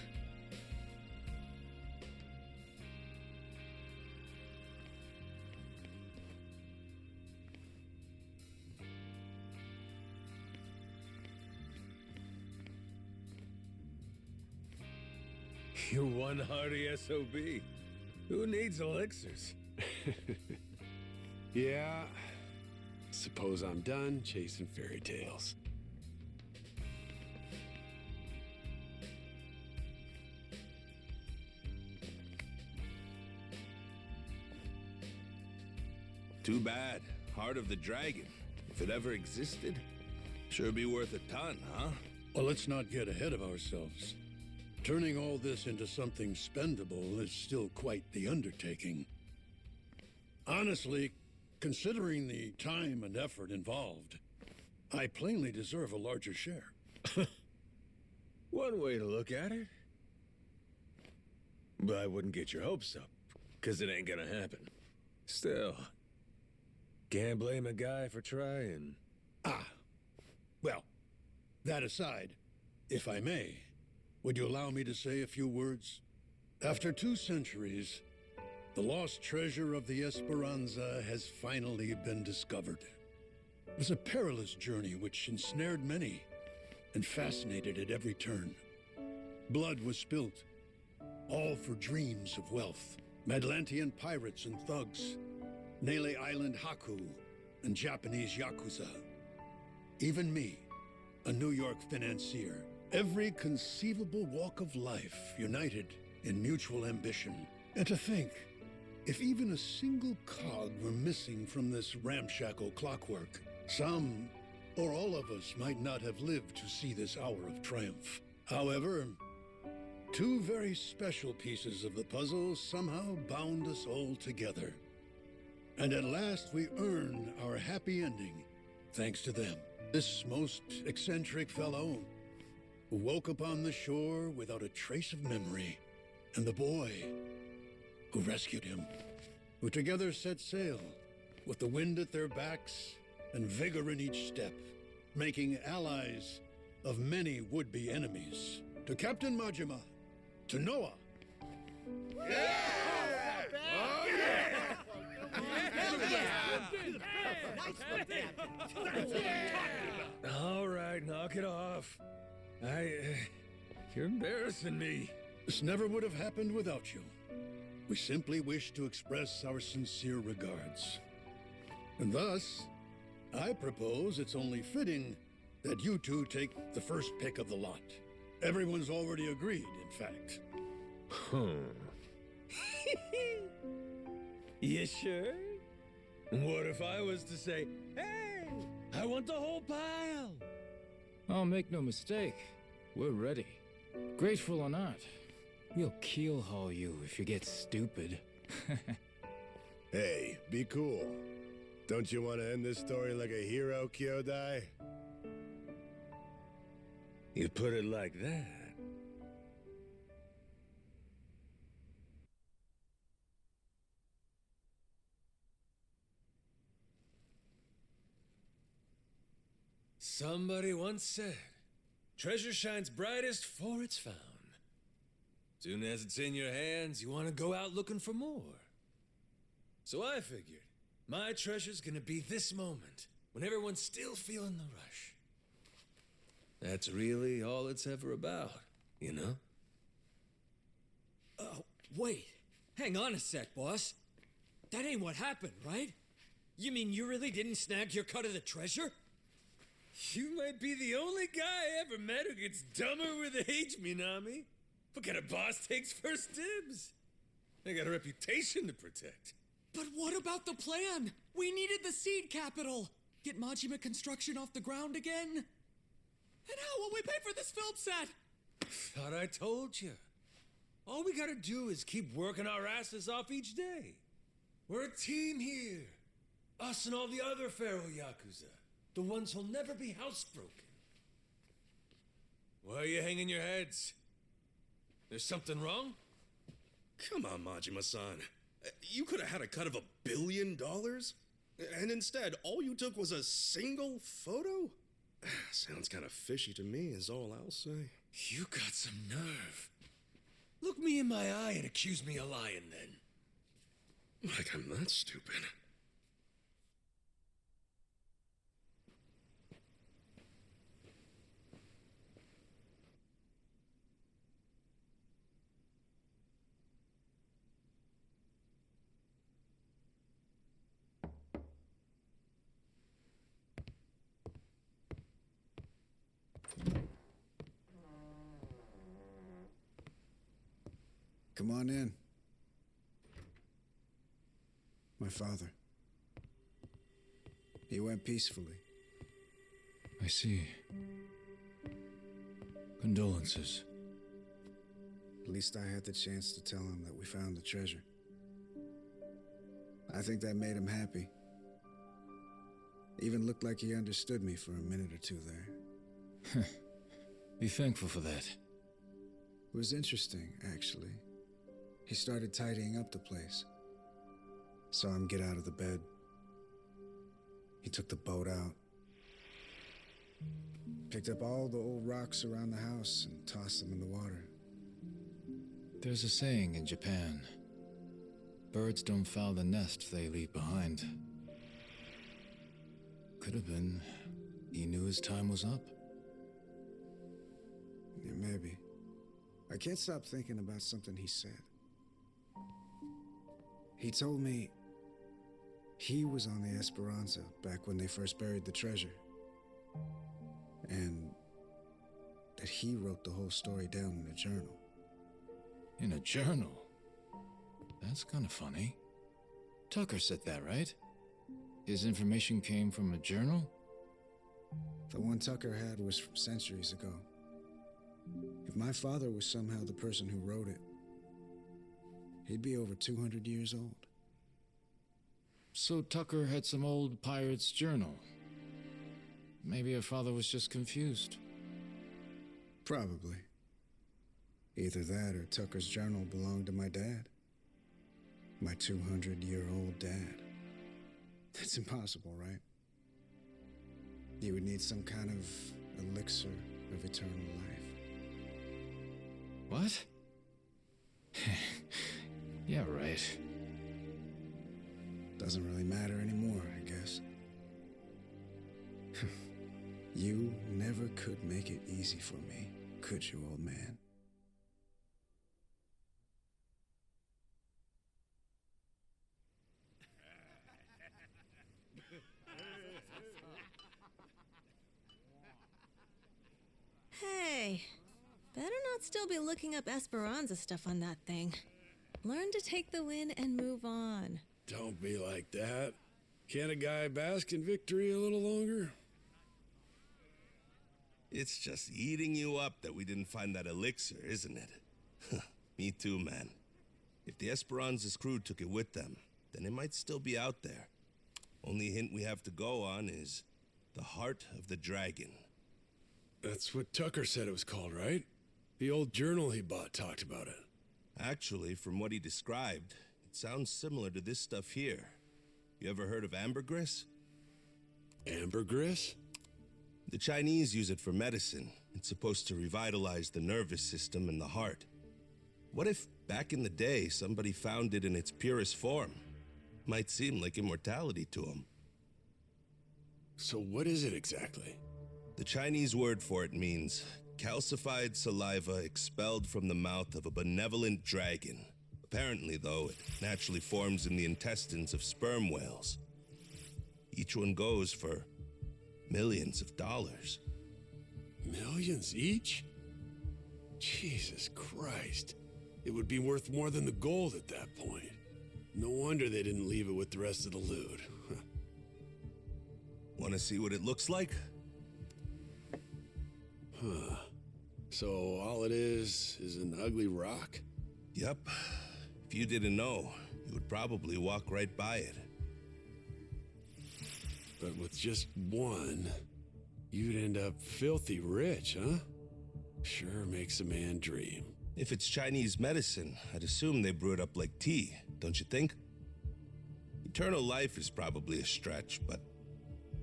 Speaker 1: You're one hardy SOB. Who needs elixirs?
Speaker 3: Yeah. Suppose I'm done chasing fairy tales.
Speaker 9: Too bad. Heart of the Dragon. If it ever existed, sure be worth a ton, huh?
Speaker 10: Well, let's not get ahead of ourselves. Turning all this into something spendable is still quite the undertaking. Honestly, considering the time and effort involved, I plainly deserve a larger share.
Speaker 1: One way to look at it. But I wouldn't get your hopes up, because it ain't gonna happen. Still, can't blame a guy for trying.
Speaker 10: Well, that aside, if I may, would you allow me to say a few words? After 2 centuries, the lost treasure of the Esperanza has finally been discovered. It was a perilous journey which ensnared many and fascinated at every turn. Blood was spilt, all for dreams of wealth. Atlantean pirates and thugs, Nele Island Haku, and Japanese yakuza. Even me, a New York financier. Every conceivable walk of life united in mutual ambition. And to think, if even a single cog were missing from this ramshackle clockwork, some or all of us might not have lived to see this hour of triumph. However, 2 very special pieces of the puzzle somehow bound us all together. And at last we earn our happy ending, thanks to them. This most eccentric fellow who woke upon the shore without a trace of memory, and the boy who rescued him, who together set sail with the wind at their backs and vigor in each step, making allies of many would-be enemies. To Captain Majima, to Noah.
Speaker 1: All right, knock it off. You're embarrassing me.
Speaker 10: This never would have happened without you. We simply wish to express our sincere regards. And thus, I propose it's only fitting that you 2 take the first pick of the lot. Everyone's already agreed, in fact.
Speaker 1: You sure? What if I was to say, hey, I want the whole pile?
Speaker 12: Oh, make no mistake. We're ready. Grateful or not, we'll keelhaul you if you get stupid.
Speaker 3: Hey, be cool. Don't you want to end this story like a hero, Kyodai?
Speaker 1: You put it like that. Somebody once said, treasure shines brightest for it's found. Soon as it's in your hands, you want to go out looking for more. So I figured, my treasure's gonna be this moment, when everyone's still feeling the rush. That's really all it's ever about, you know?
Speaker 8: Wait. Hang on a sec, boss. That ain't what happened, right? You mean you really didn't snag your cut of the treasure?
Speaker 1: You might be the only guy I ever met who gets dumber with age, Minami. What kind of boss takes first dibs? I got a reputation to protect.
Speaker 8: But what about the plan? We needed the seed capital. Get Majima construction off the ground again? And how will we pay for this film set?
Speaker 1: Thought I told you. All we gotta do is keep working our asses off each day. We're a team here. Us and all the other Pharaoh Yakuza. The ones who'll never be housebroken. Why are you hanging your heads? There's something wrong?
Speaker 9: Come on, Majima-san. You could have had a cut of $1 billion? And instead, all you took was a single photo? Sounds kind of fishy to me, is all I'll say.
Speaker 1: You got some nerve. Look me in my eye and accuse me of lying, then.
Speaker 9: Like I'm that stupid.
Speaker 11: Come on in. My father. He went peacefully.
Speaker 12: I see. Condolences.
Speaker 11: At least I had the chance to tell him that we found the treasure. I think that made him happy. Even looked like he understood me for a minute or two there.
Speaker 12: Be thankful for that.
Speaker 11: It was interesting, actually. He started tidying up the place. Saw him get out of the bed. He took the boat out. Picked up all the old rocks around the house and tossed them in the water.
Speaker 12: There's a saying in Japan. Birds don't foul the nest they leave behind. Could have been he knew his time was up.
Speaker 11: Yeah, maybe. I can't stop thinking about something he said. He told me he was on the Esperanza back when they first buried the treasure. And that he wrote the whole story down in a journal.
Speaker 12: In a journal? That's kind of funny. Tucker said that, right? His information came from a journal?
Speaker 11: The one Tucker had was from centuries ago. If my father was somehow the person who wrote it, he'd be over 200 years old.
Speaker 12: So Tucker had some old pirate's journal. Maybe her father was just confused.
Speaker 11: Probably. Either that or Tucker's journal belonged to my dad. My 200-year-old dad. That's impossible, right? You would need some kind of elixir of eternal life.
Speaker 12: What? Yeah, right.
Speaker 11: Doesn't really matter anymore, I guess. You never could make it easy for me, could you, old man?
Speaker 5: Hey, better not still be looking up Esperanza stuff on that thing. Learn to take the win and move on.
Speaker 3: Don't be like that. Can't a guy bask in victory a little longer?
Speaker 16: It's just eating you up that we didn't find that elixir, isn't it? Me too, man. If the Esperanza's crew took it with them, then it might still be out there. Only hint we have to go on is the Heart of the Dragon.
Speaker 3: That's what Tucker said it was called, right? The old journal he bought talked about it.
Speaker 16: Actually, from what he described, it sounds similar to this stuff here. You ever heard of ambergris?
Speaker 3: Ambergris?
Speaker 16: The Chinese use it for medicine. It's supposed to revitalize the nervous system and the heart. What if, back in the day, somebody found it in its purest form? Might seem like immortality to them.
Speaker 3: So what is it exactly?
Speaker 16: The Chinese word for it means calcified saliva expelled from the mouth of a benevolent dragon. Apparently, though, it naturally forms in the intestines of sperm whales. Each one goes for millions of dollars.
Speaker 3: Millions each? Jesus Christ. It would be worth more than the gold at that point. No wonder they didn't leave it with the rest of the loot.
Speaker 16: Want to see what it looks like?
Speaker 3: Huh. So all it is an ugly rock?
Speaker 16: Yep. If you didn't know, you would probably walk right by it.
Speaker 3: But with just one, you'd end up filthy rich, huh? Sure makes a man dream.
Speaker 16: If it's Chinese medicine, I'd assume they brew it up like tea, don't you think? Eternal life is probably a stretch, but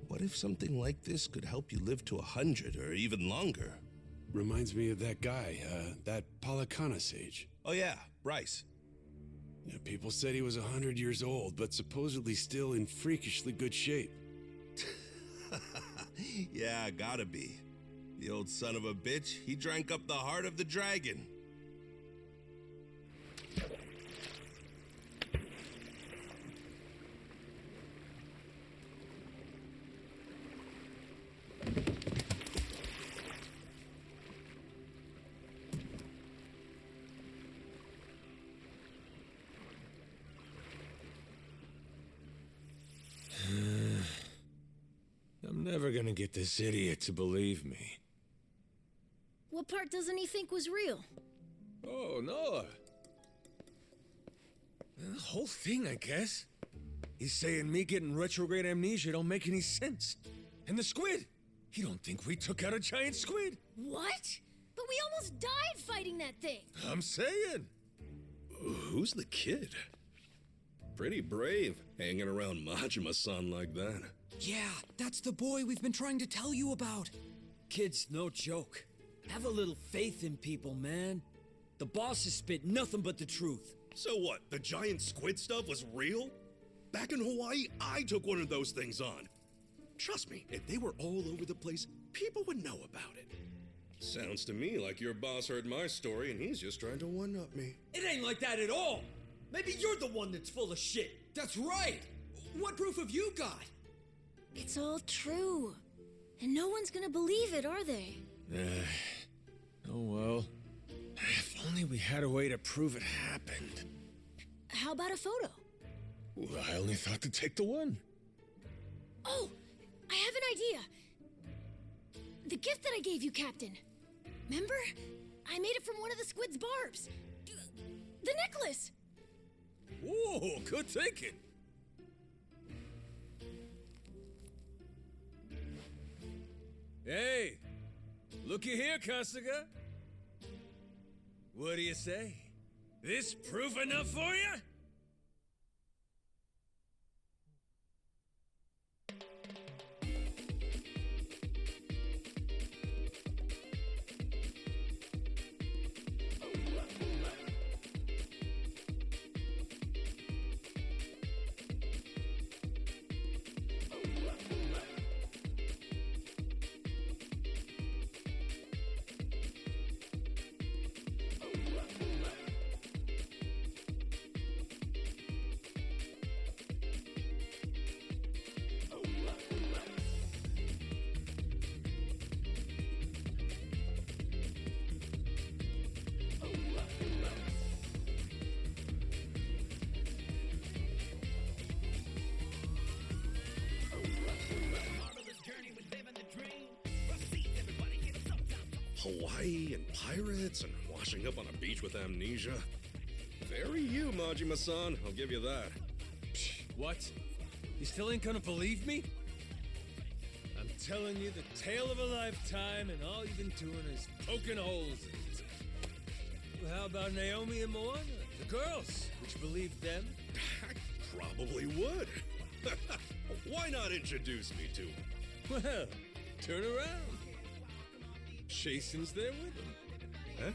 Speaker 16: what if something like this could help you live to 100 or even longer?
Speaker 3: Reminds me of that guy, that Palakana sage.
Speaker 16: Oh yeah, Bryce.
Speaker 3: Yeah, people said he was 100 years old, but supposedly still in freakishly good shape.
Speaker 16: Yeah, gotta be. The old son of a bitch, he drank up the heart of the dragon.
Speaker 1: I'm never gonna get this idiot to believe me.
Speaker 5: What part doesn't he think was real?
Speaker 1: Oh, no. The whole thing, I guess. He's saying me getting retrograde amnesia don't make any sense. And the squid! He don't think we took out a giant squid!
Speaker 5: What? But we almost died fighting that thing!
Speaker 1: I'm saying!
Speaker 9: Who's the kid? Pretty brave, hanging around Majima-san like that.
Speaker 8: Yeah, that's the boy we've been trying to tell you about.
Speaker 17: Kid's no joke. Have a little faith in people, man. The boss has spit nothing but the truth.
Speaker 9: So what, the giant squid stuff was real? Back in Hawaii, I took one of those things on. Trust me, if they were all over the place, people would know about it. Sounds to me like your boss heard my story and he's just trying to one-up me.
Speaker 17: It ain't like that at all. Maybe you're the one that's full of shit.
Speaker 8: That's right. What proof have you got?
Speaker 5: It's all true. And no one's gonna believe it, are they?
Speaker 1: Oh well. If only we had a way to prove it happened.
Speaker 5: How about a photo?
Speaker 1: Well, I only thought to take the one.
Speaker 5: Oh, I have an idea. The gift that I gave you, Captain. Remember? I made it from one of the squid's barbs. The necklace!
Speaker 1: Whoa, good thinking. Hey, looky here, Kasuga. What do you say? This proof enough for you?
Speaker 9: Hawaii and pirates and washing up on a beach with amnesia. Very you, Majima-san. I'll give you that.
Speaker 1: What? You still ain't gonna believe me? I'm telling you the tale of a lifetime, and all you've been doing is poking holes in it. Well, how about Naomi and Moana? The girls. Would you believe them?
Speaker 9: I probably would. Why not introduce me to them?
Speaker 1: Well, turn around. Jason's there with him.
Speaker 9: Huh?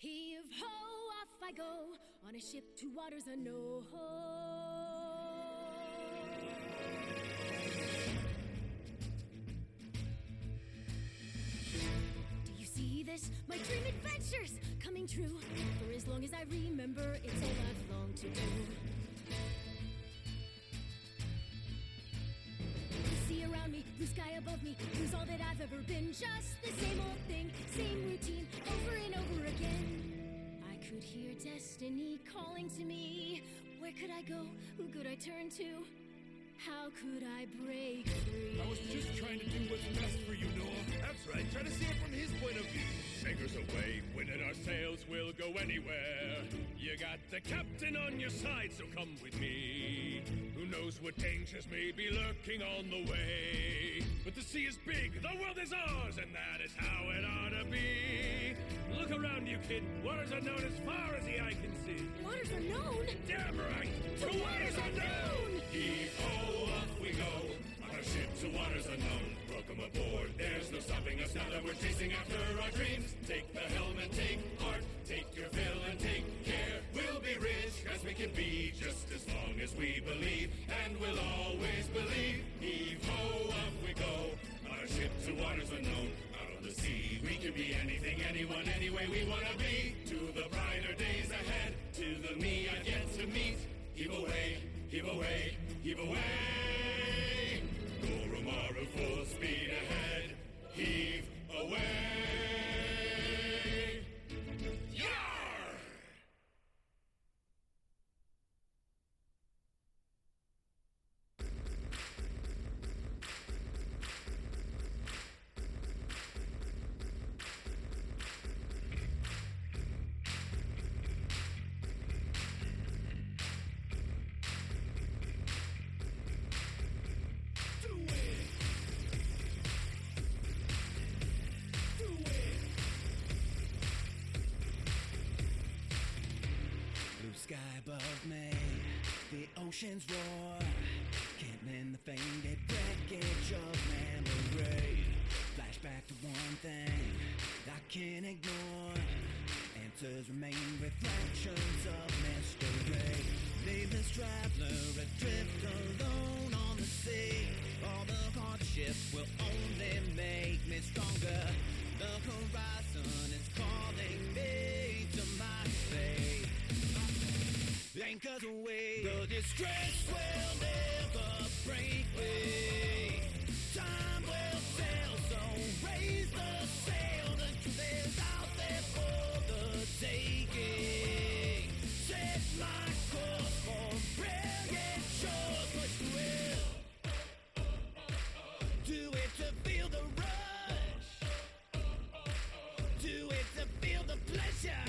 Speaker 5: Heave ho, off I go on a ship to waters unknown. Do you see this adventures, my dream adventures, coming true. For as long as I remember, it's all I've longed to do. Sea around me, blue sky above me, lose all that I've ever been. Just the same old thing, same routine, over and over again. I could hear destiny calling to me. Where could I go? Who could I turn to? How could I break free?
Speaker 2: I was just trying to do what's best for you, Noah. That's right, try to see it from his point of view. Beggar's away, winning our sails, we'll go anywhere. You got the captain on your side, so come with me. Who knows what dangers may be lurking on the way. But the sea is big, the world is ours, and that is how it ought to be. Look around you, kid. Waters unknown as far as the eye can see.
Speaker 5: Waters unknown?
Speaker 2: Damn right! To waters unknown! Heave-ho, off we go. On our ship to waters unknown. Welcome aboard. There's no stopping us now that we're chasing after our dreams. Take the helm and take heart. Take your fill and take care. We'll be rich as we can be, just as long as we believe. And we'll always believe. Heave-ho, off we go. On our ship to waters unknown. Out on the sea, we can be anything, anyone, any way we want to be. To the brighter days ahead. To the me I've yet to meet. Heave away, heave away, heave away. Goromaru full speed ahead. Heave away. Yar!
Speaker 18: Sky above me, the ocean's roar. Can't mend the faded wreckage of memory. Flashback to one thing I can't ignore. Answers remain reflections of mystery. Nameless traveler adrift alone on the sea. All the hardship will only make me stronger. The horizon is calling me to my fate. Anchors away, the distress will never break me. Time will sail, so raise the sail. The truth is out there for the taking. Set my course for brilliant shores, push the will. Do it to feel the rush. Do it to feel the pleasure.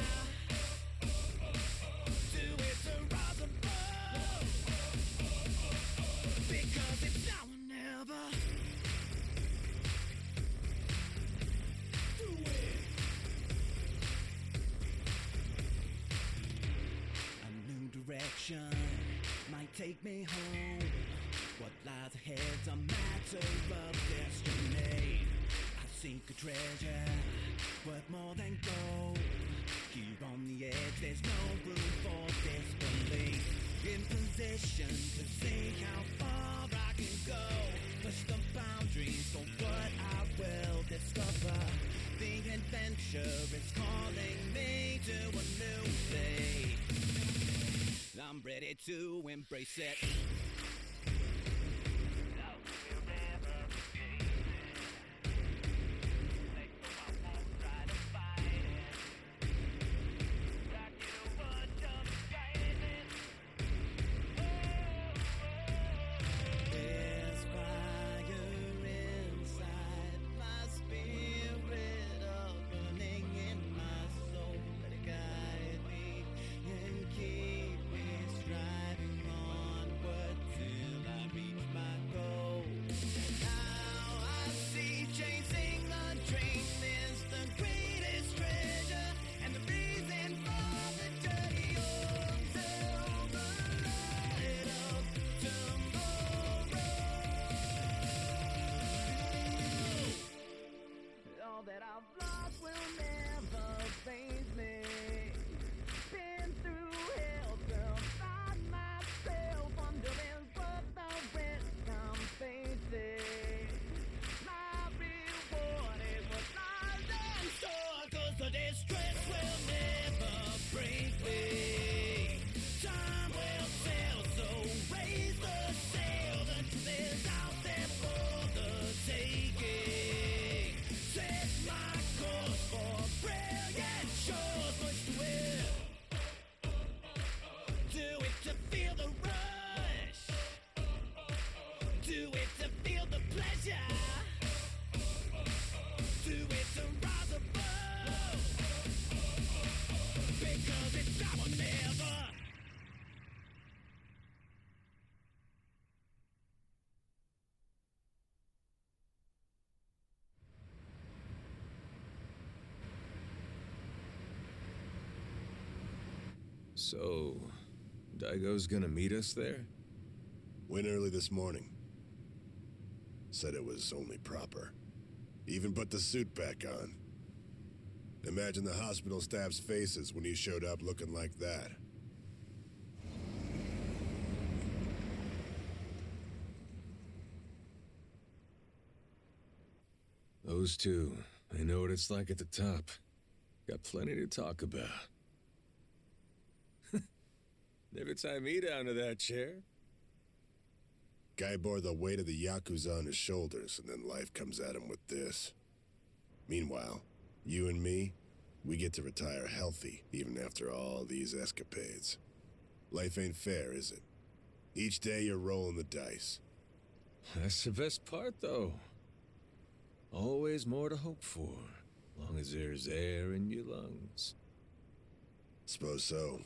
Speaker 18: Because it's now or never. Do it. A new direction might take me home. What lies ahead's a matter of destiny. I seek a treasure worth more than gold. Here on the edge, there's no room for disbelief. In position to see how far I can go. Push the boundaries for what I will discover. The adventure is calling me to a new thing. I'm ready to embrace it. Keep me striving onward stress will never break me. Time will sail, so raise the sail. The truth is out there for the taking. Set my course for brilliant shores. Push the will. Do it to feel the rush. Do it to feel the pleasure. Do it to rise above. Because it's now or never.
Speaker 1: So, Daigo's gonna meet us there?
Speaker 7: Went early this morning. Said it was only proper. Even put the suit back on. Imagine the hospital staff's faces when he showed up looking like that.
Speaker 1: Those two, they know what it's like at the top. Got plenty to talk about. Never tie me down to that chair.
Speaker 7: Guy bore the weight of the yakuza on his shoulders, and then life comes at him with this. Meanwhile, you and me, we get to retire healthy, even after all these escapades. Life ain't fair, is it? Each day you're rolling the dice.
Speaker 1: That's the best part, though. Always more to hope for, long as there's air in your lungs.
Speaker 7: Suppose so.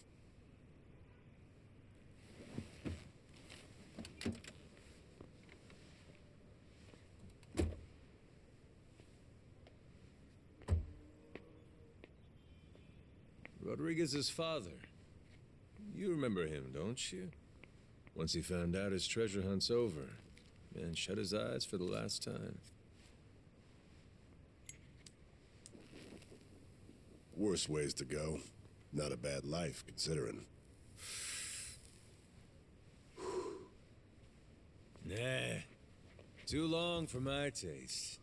Speaker 1: Rodriguez's father. You remember him, don't you? Once he found out his treasure hunt's over, man shut his eyes for the last time.
Speaker 7: Worse ways to go. Not a bad life, considering.
Speaker 1: Nah. Too long for my taste.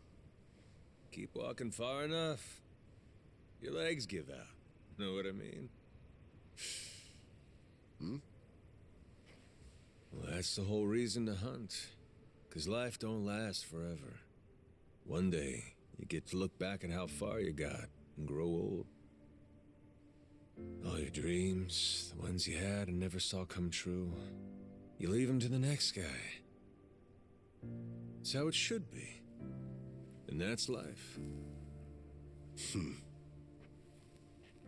Speaker 1: Keep walking far enough, your legs give out. Know what I mean? Well, that's the whole reason to hunt. 'Cause life don't last forever. One day, you get to look back at how far you got and grow old. All your dreams, the ones you had and never saw come true, you leave them to the next guy. It's how it should be. And that's life.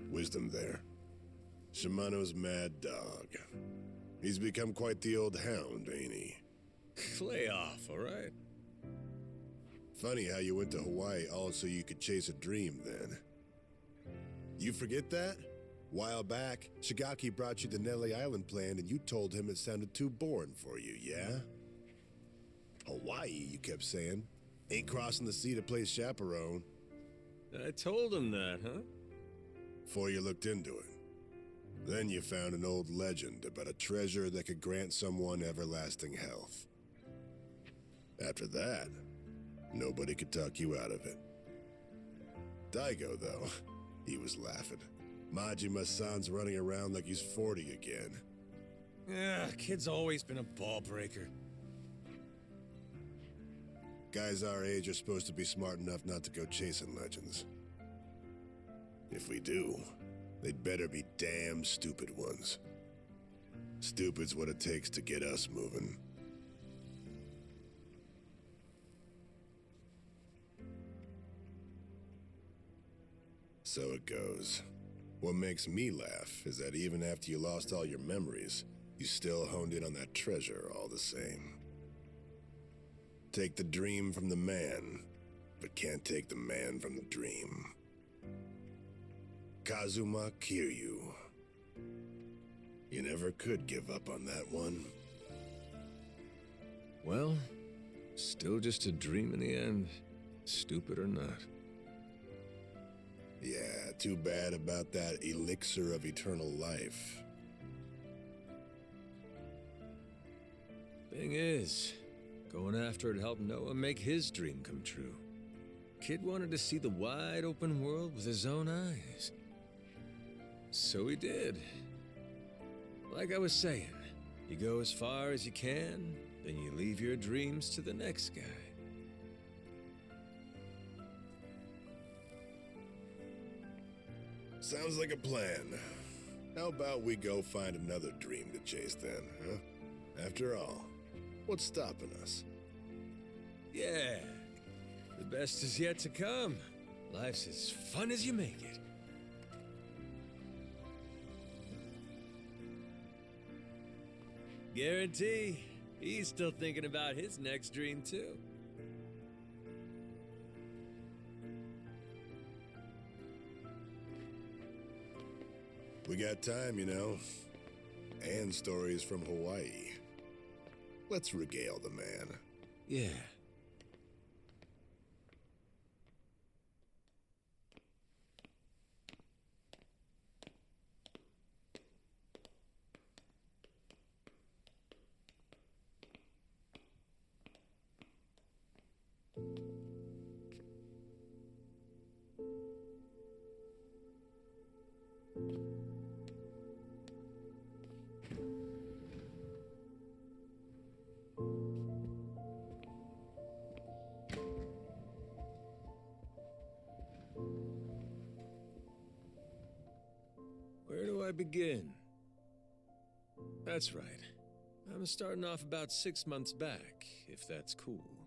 Speaker 7: Wisdom there. Shimano's mad dog. He's become quite the old hound, ain't he?
Speaker 1: Lay off, all right?
Speaker 7: Funny how you went to Hawaii all so you could chase a dream then. You forget that? While back, Shigaki brought you the Nelly Island plan and you told him it sounded too boring for you, yeah? Hawaii, you kept saying. Ain't crossing the sea to play chaperone.
Speaker 1: I told him that, huh?
Speaker 7: Before you looked into it. Then you found an old legend about a treasure that could grant someone everlasting health. After that, nobody could talk you out of it. Daigo, though, he was laughing. Majima-san's running around like he's 40 again.
Speaker 1: Yeah, kid's always been a ball breaker.
Speaker 7: Guys our age are supposed to be smart enough not to go chasing legends. If we do, they'd better be damn stupid ones. Stupid's what it takes to get us moving. So it goes. What makes me laugh is that even after you lost all your memories, you still honed in on that treasure all the same. Take the dream from the man, but can't take the man from the dream. Kazuma Kiryu. You never could give up on that one.
Speaker 1: Well, still just a dream in the end, stupid or not.
Speaker 7: Yeah, too bad about that elixir of eternal life.
Speaker 1: Thing is, going after it helped Noah make his dream come true. kid wanted to see the wide open world with his own eyes. So he did. Like I was saying, you go as far as you can, then you leave your dreams to the next guy.
Speaker 7: Sounds like a plan. How about we go find another dream to chase then, huh? After all, what's stopping us?
Speaker 1: Yeah, the best is yet to come. Life's as fun as you make it. Guarantee he's still thinking about his next dream, too.
Speaker 7: We got time, you know. And stories from Hawaii. Let's regale the man.
Speaker 1: Yeah. Where do I begin? That's right. I'm starting off about 6 months back, if that's cool.